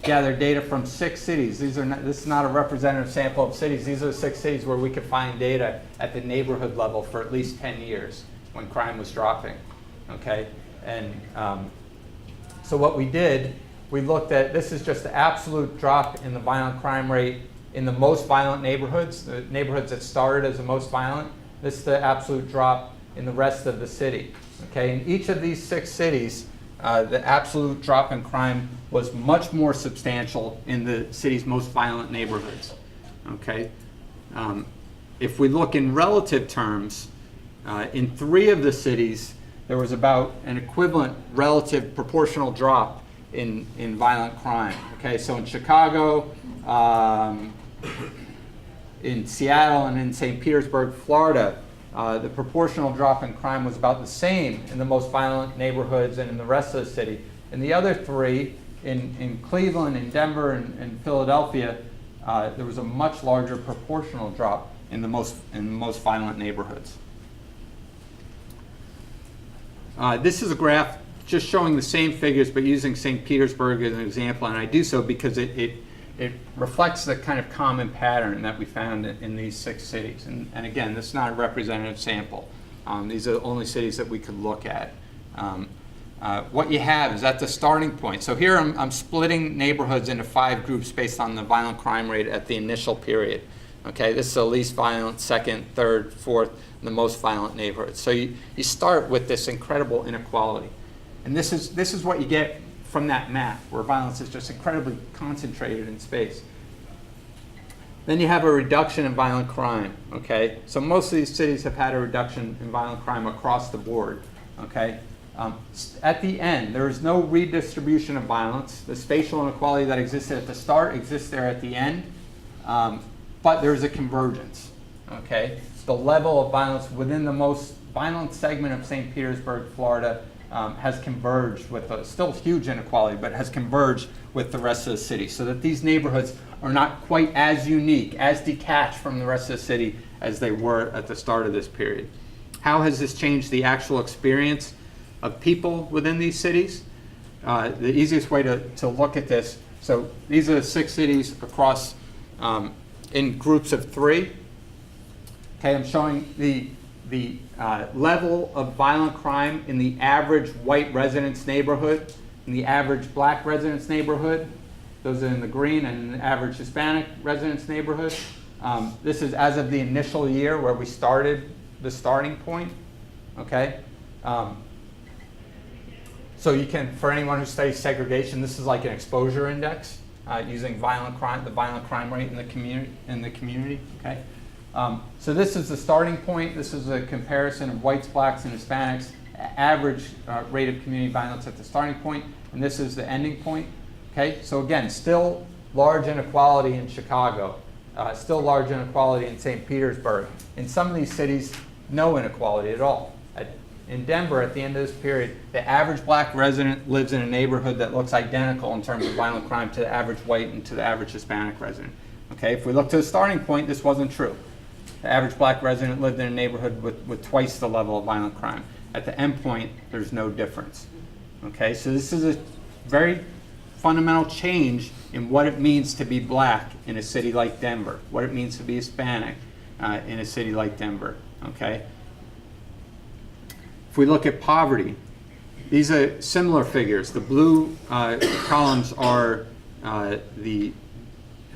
gathered data from 6 cities. This is not a representative sample of cities. These are the 6 cities where we could find data at the neighborhood level for at least 10 years when crime was dropping, okay? And so what we did, we looked at, this is just the absolute drop in the violent crime rate in the most violent neighborhoods, the neighborhoods that started as the most violent. This is the absolute drop in the rest of the city, okay? In each of these 6 cities, the absolute drop in crime was much more substantial in the city's most violent neighborhoods, okay? If we look in relative terms, in 3 of the cities, there was about an equivalent relative proportional drop in violent crime, okay? So in Chicago, in Seattle, and in St. Petersburg, Florida, the proportional drop in crime was about the same in the most violent neighborhoods and in the rest of the city. In the other 3, in Cleveland, in Denver, and Philadelphia, there was a much larger proportional drop in the most violent neighborhoods. This is a graph just showing the same figures but using St. Petersburg as an example, and I do so because it reflects the kind of common pattern that we found in these 6 cities. And again, this is not a representative sample. These are the only cities that we could look at. What you have is at the starting point. So here I'm splitting neighborhoods into 5 groups based on the violent crime rate at the initial period. Okay, this is the least violent, second, third, fourth, and the most violent neighborhoods. So you start with this incredible inequality. And this is what you get from that map, where violence is just incredibly concentrated in space. Then you have a reduction in violent crime, okay? So most of these cities have had a reduction in violent crime across the board, okay? At the end, there is no redistribution of violence. The spatial inequality that existed at the start exists there at the end, but there's a convergence, okay? The level of violence within the most violent segment of St. Petersburg, Florida, has converged with a still huge inequality, but has converged with the rest of the city, so that these neighborhoods are not quite as unique, as detached from the rest of the city as they were at the start of this period. How has this changed the actual experience of people within these cities? The easiest way to look at this, so these are the 6 cities across in groups of 3. Okay, I'm showing the the level of violent crime in the average white residence neighborhood, in the average black residence neighborhood, those are in the green, and in the average Hispanic residence neighborhood. This is as of the initial year where we started the starting point, okay? So you can, for anyone who studies segregation, this is like an exposure index using violent crime, the violent crime rate in the community, okay? So this is the starting point. This is a comparison of whites, blacks, and Hispanics, average rate of community violence at the starting point, and this is the ending point, okay? So again, still large inequality in Chicago, still large inequality in St. Petersburg. In some of these cities, no inequality at all. In Denver, at the end of this period, the average black resident lives in a neighborhood that looks identical in terms of violent crime to the average white and to the average Hispanic resident. Okay, if we look to the starting point, this wasn't true. The average black resident lived in a neighborhood with twice the level of violent crime. At the end point, there's no difference. Okay, so this is a very fundamental change in what it means to be black in a city like Denver, what it means to be Hispanic in a city like Denver. Okay. If we look at poverty, these are similar figures. The blue columns are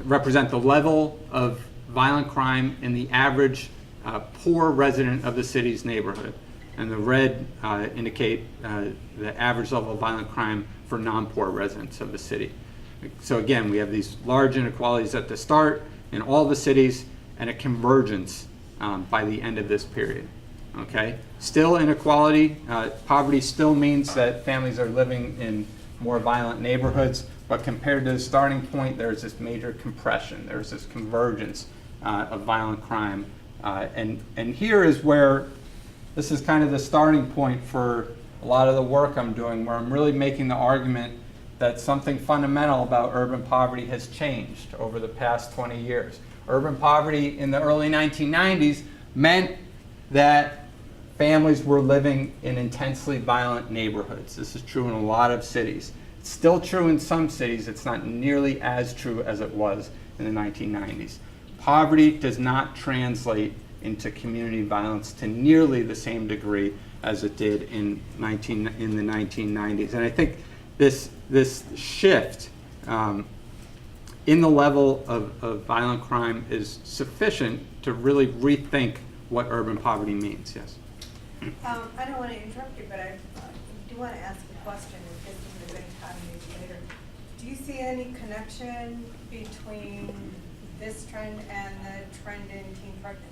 represent the level of violent crime in the average poor resident of the city's neighborhood, and the red indicate the average level of violent crime for non-poor residents of the city. So again, we have these large inequalities at the start in all the cities, and a convergence by the end of this period. Okay, still inequality. Poverty still means that families are living in more violent neighborhoods, but compared to the starting point, there's this major compression. There's this convergence of violent crime, and here is where this is kind of the starting point for a lot of the work I'm doing, where I'm really making the argument that something fundamental about urban poverty has changed over the past 20 years. Urban poverty in the early 1990s meant that families were living in intensely violent neighborhoods. This is true in a lot of cities. It's still true in some cities. It's not nearly as true as it was in the 1990s. Poverty does not translate into community violence to nearly the same degree as it did in the 1990s. And I think this shift in the level of violent crime is sufficient to really rethink what urban poverty means. Yes. I don't want to interrupt you, but I do want to ask a question in case there's any time maybe later. Do you see any connection between this trend and the trend in teen pregnancy?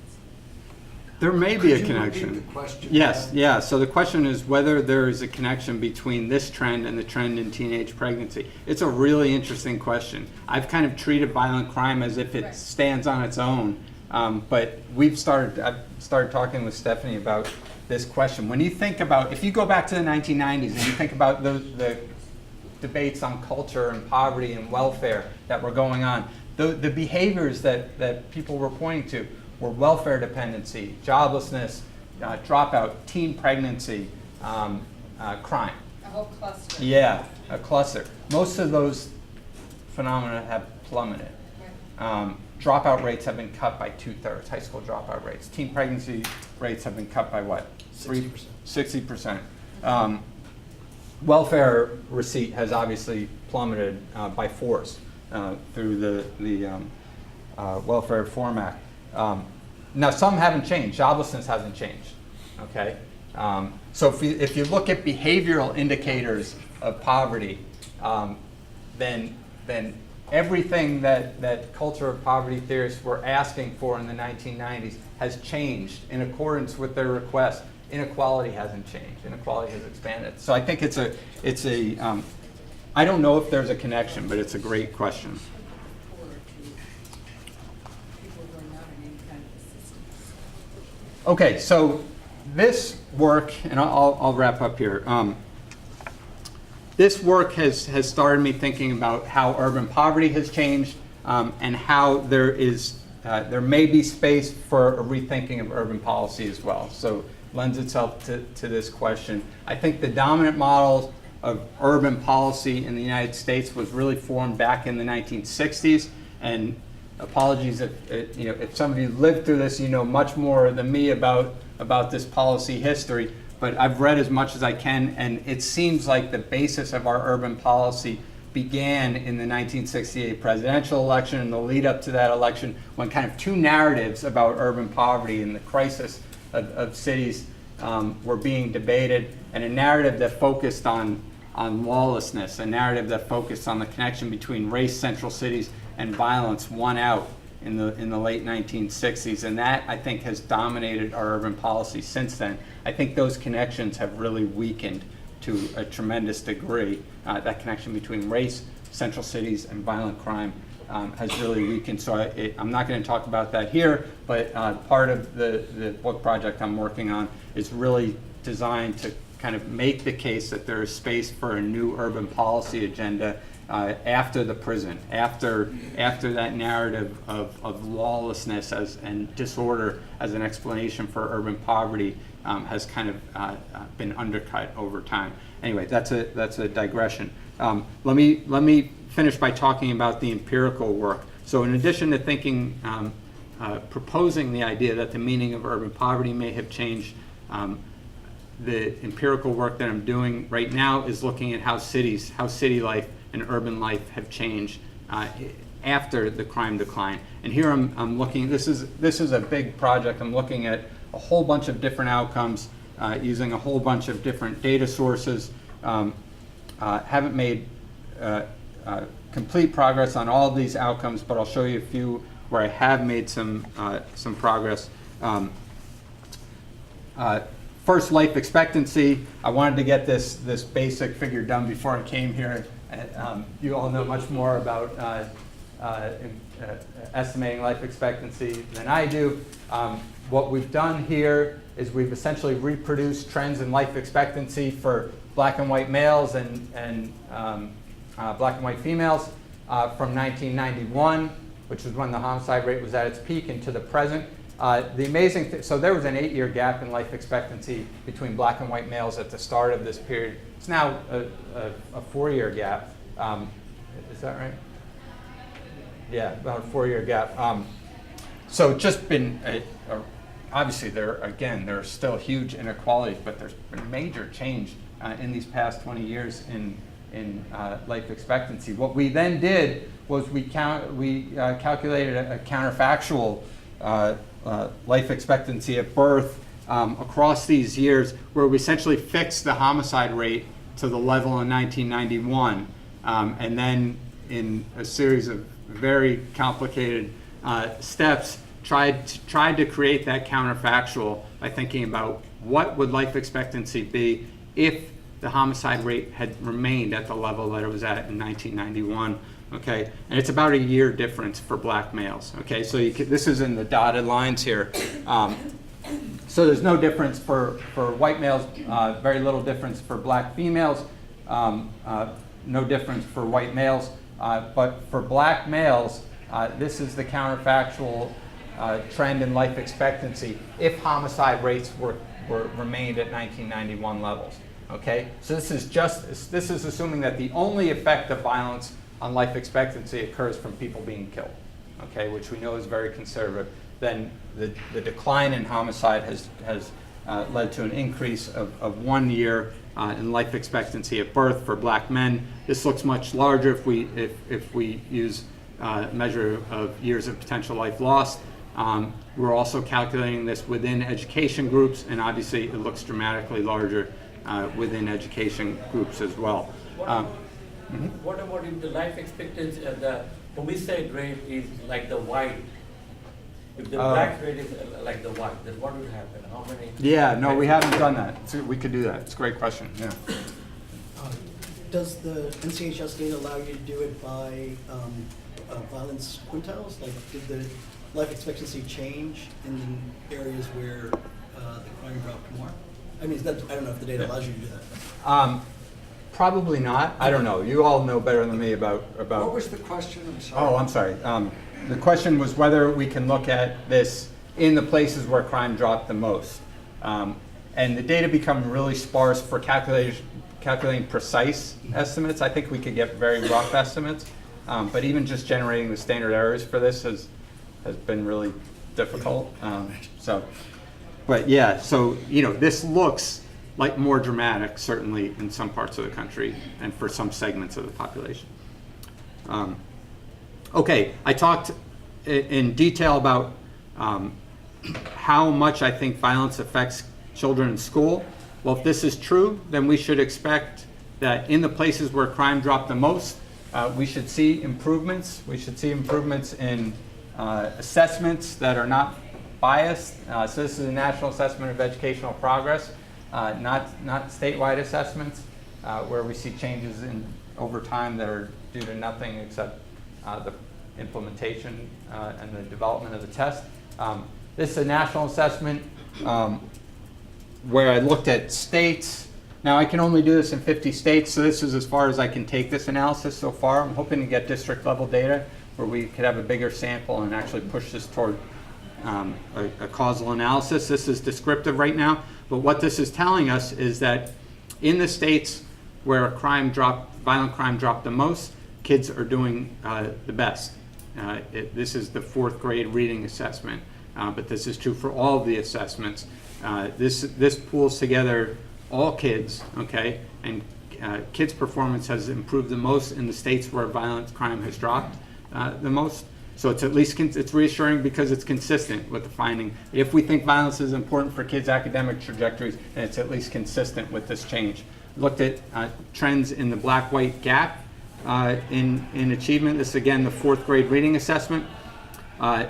There may be a Could you repeat connection. the question? Yes, yeah. So the question is whether there is a connection between this trend and the trend in teenage pregnancy. It's a really interesting question. I've kind of treated violent crime as if it stands on its own, but I've started talking with Stephanie about this question. When you think about, if you go back to the 1990s and you think about the debates on culture and poverty and welfare that were going on, the behaviors that people were pointing to were welfare dependency, joblessness, dropout, teen pregnancy, crime. A whole cluster. Yeah, a cluster. Most of those phenomena have plummeted. Right. Dropout rates have been cut by 2/3, high school dropout rates. Teen pregnancy rates have been cut by what? 60%. Welfare receipt has obviously plummeted by force through the Welfare Reform Act. Now, some haven't changed. Joblessness hasn't changed. Okay, so if you look at behavioral indicators of poverty, then everything that culture of poverty theorists were asking for in the 1990s has changed in accordance with their request. Inequality hasn't changed. Inequality has expanded. So I think it's a I don't know if there's a connection, but it's a great question. Okay, so this work, and I'll wrap up here. This work has started me thinking about how urban poverty has changed and how there may be space for a rethinking of urban policy as well. So lends itself to this question. I think the dominant model of urban policy in the United States was really formed back in the 1960s, and apologies if some of you lived through this, you know much more than me about about this policy history, but I've read as much as I can, and it seems like the basis of our urban policy began in the 1968 presidential election and the lead up to that election, when kind of two narratives about urban poverty and the crisis of cities were being debated, and a narrative that focused on lawlessness, a narrative that focused on the connection between race, central cities, and violence won out in the late 1960s, and that, I think, has dominated our urban policy since then. I think those connections have really weakened to a tremendous degree. That connection between race, central cities, and violent crime has really weakened. So I'm not going to talk about that here, but part of the book project I'm working on is really designed to kind of make the case that there is space for a new urban policy agenda after the prison, after that narrative of lawlessness and disorder as an explanation for urban poverty has kind of been undercut over time. Anyway, that's a digression. Let me finish by talking about the empirical work. So in addition to thinking, proposing the idea that the meaning of urban poverty may have changed, the empirical work that I'm doing right now is looking at how city life and urban life have changed after the crime decline. And here I'm looking, this is a big project. I'm looking at a whole bunch of different outcomes using a whole bunch of different data sources. Haven't made complete progress on all of these outcomes, but I'll show you a few where I have made some progress. First, life expectancy. I wanted to get this basic figure done before I came here. You all know much more about estimating life expectancy than I do. What we've done here is we've essentially reproduced trends in life expectancy for black and white males and black and white females from 1991, which is when the homicide rate was at its peak, into the present. The amazing thing, so there was an 8-year gap in life expectancy between black and white males at the start of this period. It's now a 4-year gap. Is that right? Yeah, about a 4-year gap. So it's just been, obviously there are still huge inequalities, but there's been major change in these past 20 years in life expectancy. What we then did was we calculated a counterfactual life expectancy at birth across these years, where we essentially fixed the homicide rate to the level in 1991, and then in a series of very complicated steps tried to create that counterfactual by thinking about what would life expectancy be if the homicide rate had remained at the level that it was at in 1991. Okay, and it's about a year difference for black males. Okay, so this is in the dotted lines here. So there's no difference for white males, very little difference for black females, no difference for white males, but for black males, this is the counterfactual trend in life expectancy if homicide rates remained at 1991 levels. Okay, so this is assuming that the only effect of violence on life expectancy occurs from people being killed, okay, which we know is very conservative. Then the decline in homicide has led to an increase of 1 year in life expectancy at birth for black men. This looks much larger if we use a measure of years of potential life lost. We're also calculating this within education groups, and obviously it looks dramatically larger within education groups as well. What about if the life expectancy, the homicide rate is like the white? If the black rate is like the white, then what would happen? How many? Yeah, no, we haven't done that. So we could do that. It's a great question. Yeah. Does the NCHS data allow you to do it by violence quintiles? Like, did the life expectancy change in the areas where the crime dropped more? I mean, I don't know if the data allows you to do that. Probably not. I don't know. You all know better than me about. What was the question? I'm sorry. Oh, I'm sorry. The question was whether we can look at this in the places where crime dropped the most. And the data become really sparse for calculating precise estimates. I think we could get very rough estimates. But even just generating the standard errors for this has been really difficult. But yeah, so, this looks like more dramatic, certainly in some parts of the country and for some segments of the population. Okay, I talked in detail about how much I think violence affects children in school. Well, if this is true, then we should expect that in the places where crime dropped the most, we should see improvements. We should see improvements in assessments that are not biased. So this is a national assessment of educational progress, not statewide assessments, where we see changes over time that are due to nothing except the implementation and the development of the test. This is a national assessment where I looked at states. Now I can only do this in 50 states, so this is as far as I can take this analysis so far. I'm hoping to get district level data where we could have a bigger sample and actually push this toward a causal analysis. This is descriptive right now, but what this is telling us is that in the states where violent crime dropped the most, kids are doing the best. This is the 4th grade reading assessment, but this is true for all of the assessments. This pulls together all kids, okay, and kids' performance has improved the most in the states where violent crime has dropped the most. So it's at least it's reassuring because it's consistent with the finding. If we think violence is important for kids' academic trajectories, then it's at least consistent with this change. Looked at trends in the black-white gap in achievement. This is again the 4th grade reading assessment.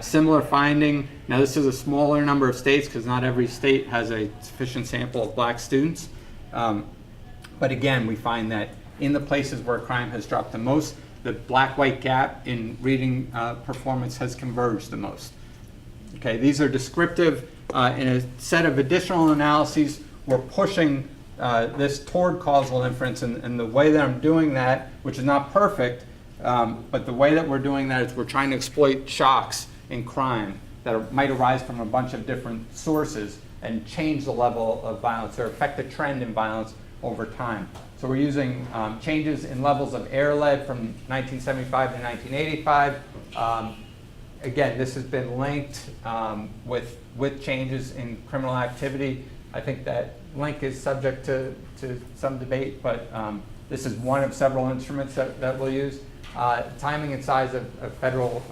Similar finding. Now this is a smaller number of states because not every state has a sufficient sample of black students. But again, we find that in the places where crime has dropped the most, the black-white gap in reading performance has converged the most. Okay, these are descriptive. In a set of additional analyses, we're pushing this toward causal inference, and the way that I'm doing that, which is not perfect, but the way that we're doing that is we're trying to exploit shocks in crime that might arise from a bunch of different sources and change the level of violence or affect the trend in violence over time. So we're using changes in levels of air lead from 1975 to 1985. Again, this has been linked with changes in criminal activity. I think that link is subject to some debate, but this is one of several instruments that we'll use. Timing and size of federal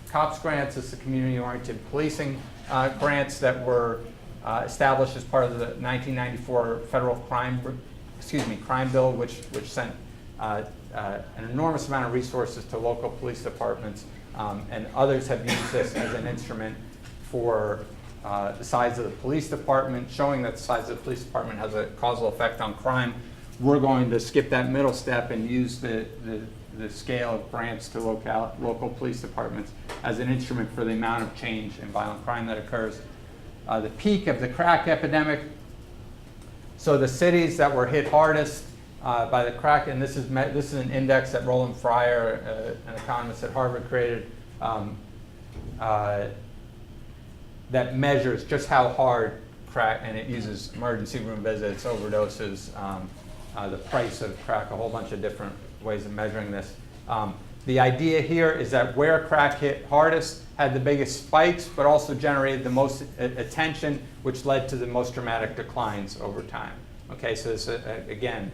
COPS grants. This is the community-oriented policing grants that were established as part of the 1994 federal crime bill, which sent an enormous amount of resources to local police departments, and others have used this as an instrument for the size of the police department, showing that the size of the police department has a causal effect on crime. We're going to skip that middle step and use the scale of grants to local police departments as an instrument for the amount of change in violent crime that occurs. The peak of the crack epidemic. So the cities that were hit hardest by the crack, and this is an index that Roland Fryer, an economist at Harvard, created that measures just how hard crack, and it uses emergency room visits, overdoses, the price of crack, a whole bunch of different ways of measuring this. The idea here is that where crack hit hardest had the biggest spikes, but also generated the most attention, which led to the most dramatic declines over time. Okay, so this, again,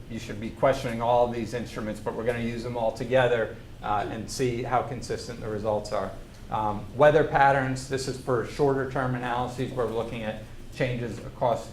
you should be questioning all of these instruments, but we're going to use them all together and see how consistent the results are. Weather patterns. This is for shorter term analyses where we're looking at changes across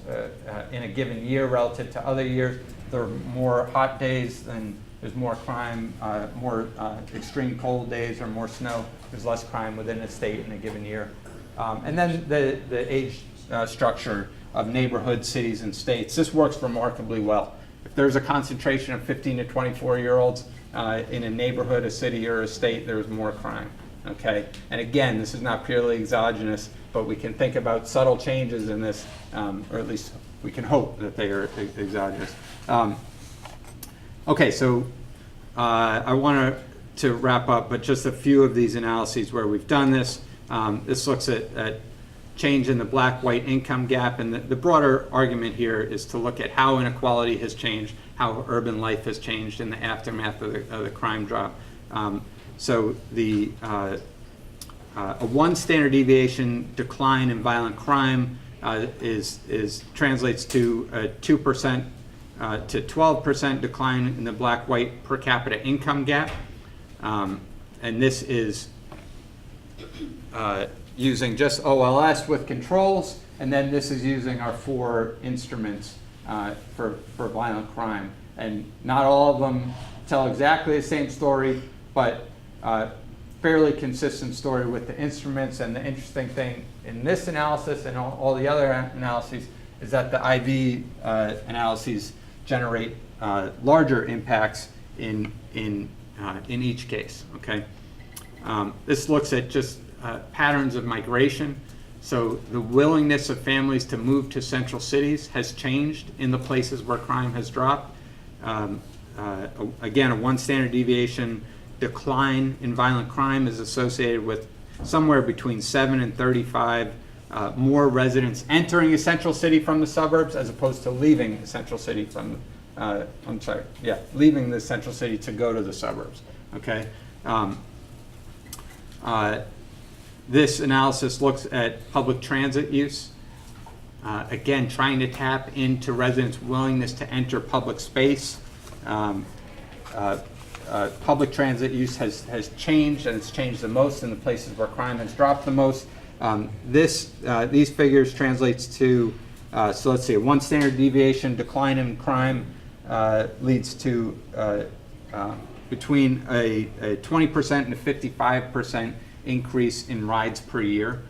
in a given year relative to other years. There are more hot days, then there's more crime, more extreme cold days or more snow, there's less crime within a state in a given year. And then the age structure of neighborhoods, cities, and states. This works remarkably well. If there's a concentration of 15 to 24-year-olds in a neighborhood, a city, or a state, there's more crime. Okay, and again, this is not purely exogenous, but we can think about subtle changes in this, or at least we can hope that they are exogenous. Okay, so I want to wrap up, but just a few of these analyses where we've done this. This looks at change in the black-white income gap, and the broader argument here is to look at how inequality has changed, how urban life has changed in the aftermath of the crime drop. So the a 1 standard deviation decline in violent crime translates to a 2% to 12% decline in the black-white per capita income gap. And this is using just OLS with controls, and then this is using our 4 instruments for violent crime. And not all of them tell exactly the same story, but fairly consistent story with the instruments. And the interesting thing in this analysis and all the other analyses is that the IV analyses generate larger impacts in each case. Okay, this looks at just patterns of migration. So the willingness of families to move to central cities has changed in the places where crime has dropped. Again, a 1 standard deviation decline in violent crime is associated with somewhere between 7 and 35 more residents entering a central city from the suburbs as opposed to leaving the central city from, leaving the central city to go to the suburbs. Okay. This analysis looks at public transit use. Again, trying to tap into residents' willingness to enter public space. Public transit use has changed, and it's changed the most in the places where crime has dropped the most. These figures translates to, so let's see, a 1 standard deviation decline in crime leads to between a 20% and a 55% increase in rides per year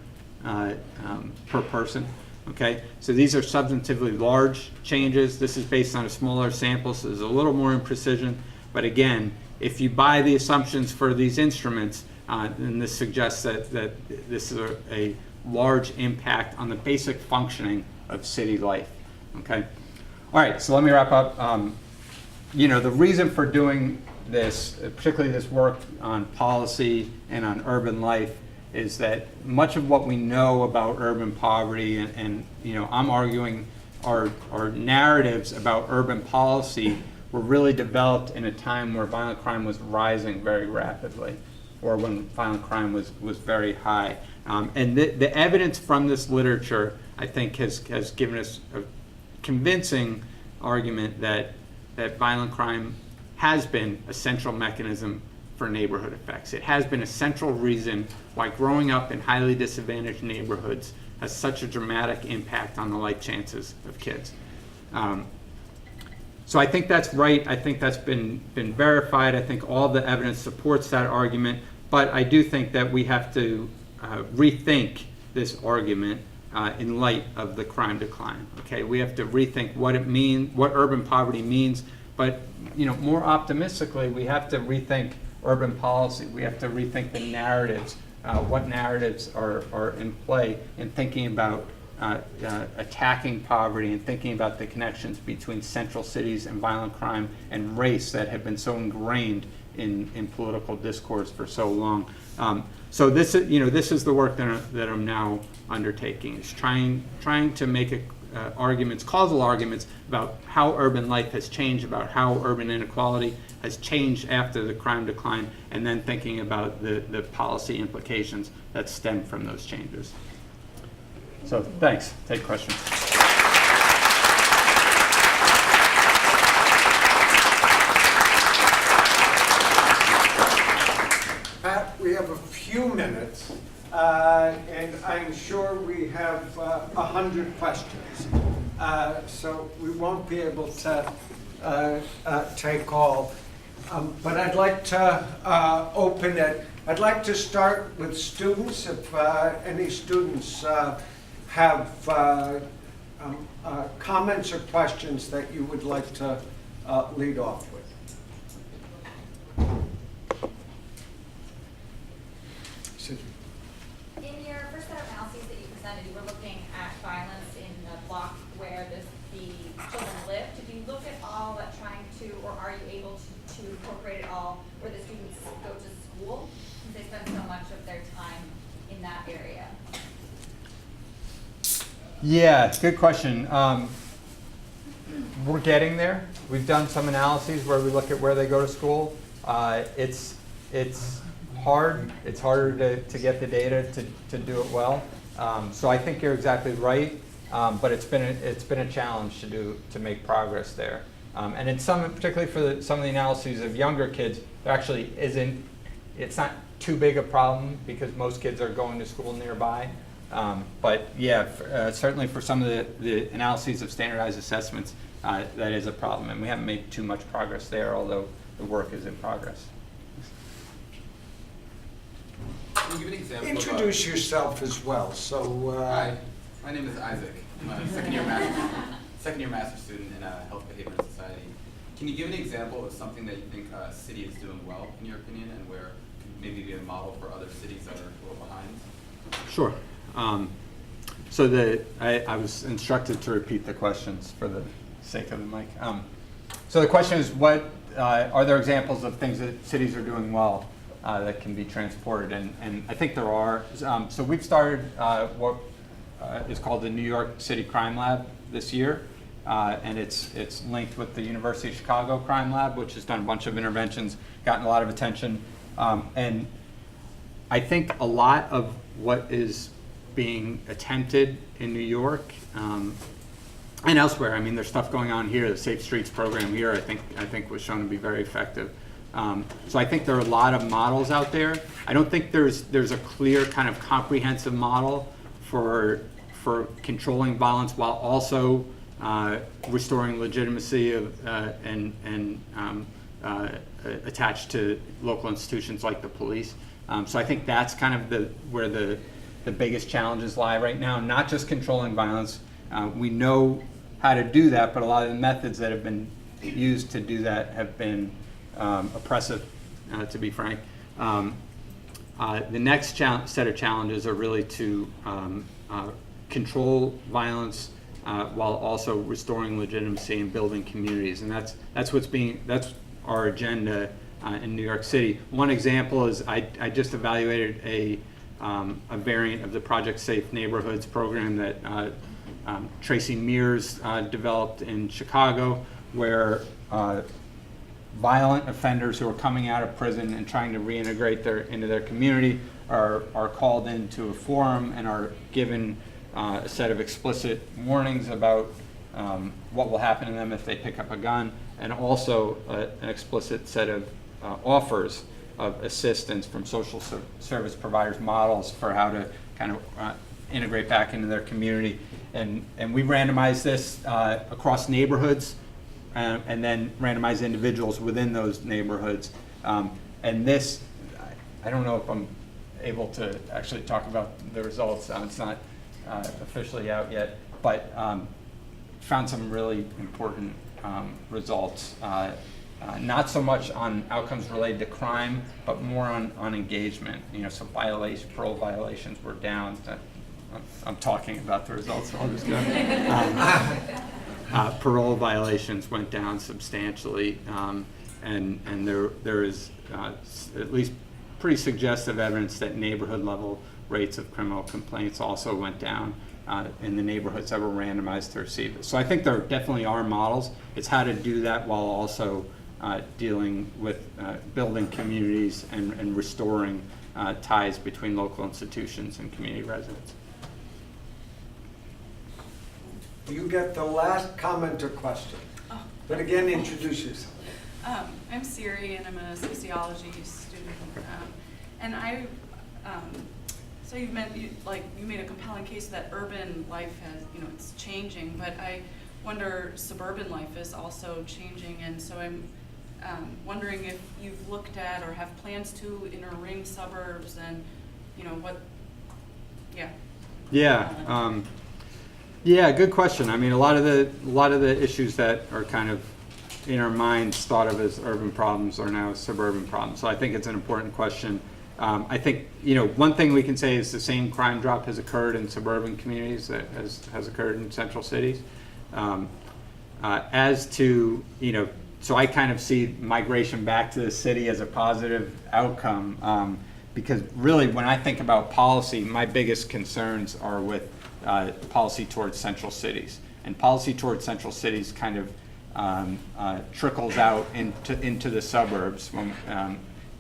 per person. Okay, so these are substantively large changes. This is based on a smaller sample, so there's a little more imprecision. But again, if you buy the assumptions for these instruments, then this suggests that this is a large impact on the basic functioning of city life. Okay, all right. So let me wrap up. The reason for doing this, particularly this work on policy and on urban life, is that much of what we know about urban poverty and I'm arguing our narratives about urban policy were really developed in a time where violent crime was rising very rapidly, or when violent crime was very high. And the evidence from this literature, I think, has given us a convincing argument that violent crime has been a central mechanism for neighborhood effects. It has been a central reason why growing up in highly disadvantaged neighborhoods has such a dramatic impact on the life chances of kids. So I think that's right. I think that's been verified. I think all the evidence supports that argument. But I do think that we have to rethink this argument in light of the crime decline. Okay, we have to rethink what it means, what urban poverty means. But more optimistically, we have to rethink urban policy. We have to rethink the narratives. What narratives are in play in thinking about attacking poverty and thinking about the connections between central cities and violent crime and race that have been so ingrained in political discourse for so long. So this is the work that I'm now undertaking. Is trying to make arguments, causal arguments about how urban life has changed, about how urban inequality has changed after the crime decline, and then thinking about the policy implications that stem from those changes. So thanks. Take questions. Pat, we have a few minutes, and I'm sure we have 100 questions. So we won't be able to take all. But I'd like to open it. I'd like to start with students. If any students have comments or questions that you would like to lead off with. In your first set of analyses that you presented, you were looking at violence in the block where the children live. Did you look at all that trying to, or are you able to incorporate it all where the students go to school, since they spend so much of their time in that area? Yeah, good question. We're getting there. We've done some analyses where we look at where they go to school. It's hard. It's harder to get the data to do it well. So I think you're exactly right, but it's been a challenge to make progress there. And in some, particularly for some of the analyses of younger kids, there actually isn't. It's not too big a problem because most kids are going to school nearby. But yeah, certainly for some of the analyses of standardized assessments, that is a problem, and we haven't made too much progress there, although the work is in progress. Can you give an example Introduce yourself as well. So, Hi, my name is Isaac. I'm a second year master's student in health behavior and society. Can you give an example of something that you think a city is doing well, in your opinion, and where could maybe be a model for other cities that are a little behind? Sure. So I was instructed to repeat the questions for the sake of the mic. So the question is, what are there examples of things that cities are doing well that can be transported? And I think there are. So we've started what is called the New York City Crime Lab this year. And it's linked with the University of Chicago Crime Lab, which has done a bunch of interventions, gotten a lot of attention. And I think a lot of what is being attempted in New York and elsewhere, I mean, there's stuff going on here. The Safe Streets program here, I think was shown to be very effective. So I think there are a lot of models out there. I don't think there's a clear kind of comprehensive model for controlling violence while also restoring legitimacy of, and attached to local institutions like the police. So I think that's kind of where the biggest challenges lie right now, not just controlling violence. We know how to do that, but a lot of the methods that have been used to do that have been oppressive, to be frank. The next set of challenges are really to control violence while also restoring legitimacy and building communities, and that's our agenda in New York City. One example is I just evaluated a variant of the Project Safe Neighborhoods program that Tracy Mears developed in Chicago, where violent offenders who are coming out of prison and trying to reintegrate into their community are called into a forum and are given a set of explicit warnings about what will happen to them if they pick up a gun, and also an explicit set of offers of assistance from social service providers, models for how to kind of integrate back into their community. And we randomize this across neighborhoods and then randomize individuals within those neighborhoods. And this, I don't know if I'm able to actually talk about the results. It's not officially out yet, but found some really important results. Not so much on outcomes related to crime, but more on engagement. So parole violations were down. I'm talking about the results, so I'll just go. Parole violations went down substantially, and there is at least pretty suggestive evidence that neighborhood level rates of criminal complaints also went down in the neighborhoods that were randomized to receive it. So I think there definitely are models. It's how to do that while also dealing with building communities and restoring ties between local institutions and community residents. you get the last comment or question. Oh. But again, introduce yourself. I'm Siri, and I'm a sociology student. And I, so you made a compelling case that urban life has, it's changing, but I wonder suburban life is also changing, and so I'm wondering if you've looked at or have plans to inner ring suburbs, and what, yeah. Yeah. Yeah, good question. I mean, a lot of the issues that are kind of in our minds thought of as urban problems are now suburban problems. So I think it's an important question. I think one thing we can say is the same crime drop has occurred in suburban communities that has occurred in central cities. As to so I kind of see migration back to the city as a positive outcome, because really when I think about policy, my biggest concerns are with policy towards central cities, and policy towards central cities kind of trickles out into the suburbs,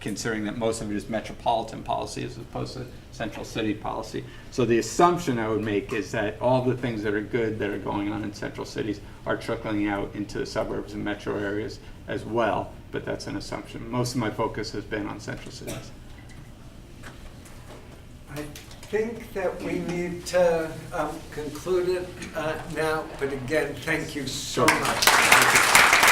considering that most of it is metropolitan policy as opposed to central city policy. So the assumption I would make is that all the things that are good that are going on in central cities are trickling out into the suburbs and metro areas as well, but that's an assumption. Most of my focus has been on central cities. I think that we need to conclude it now, but again, thank you so much.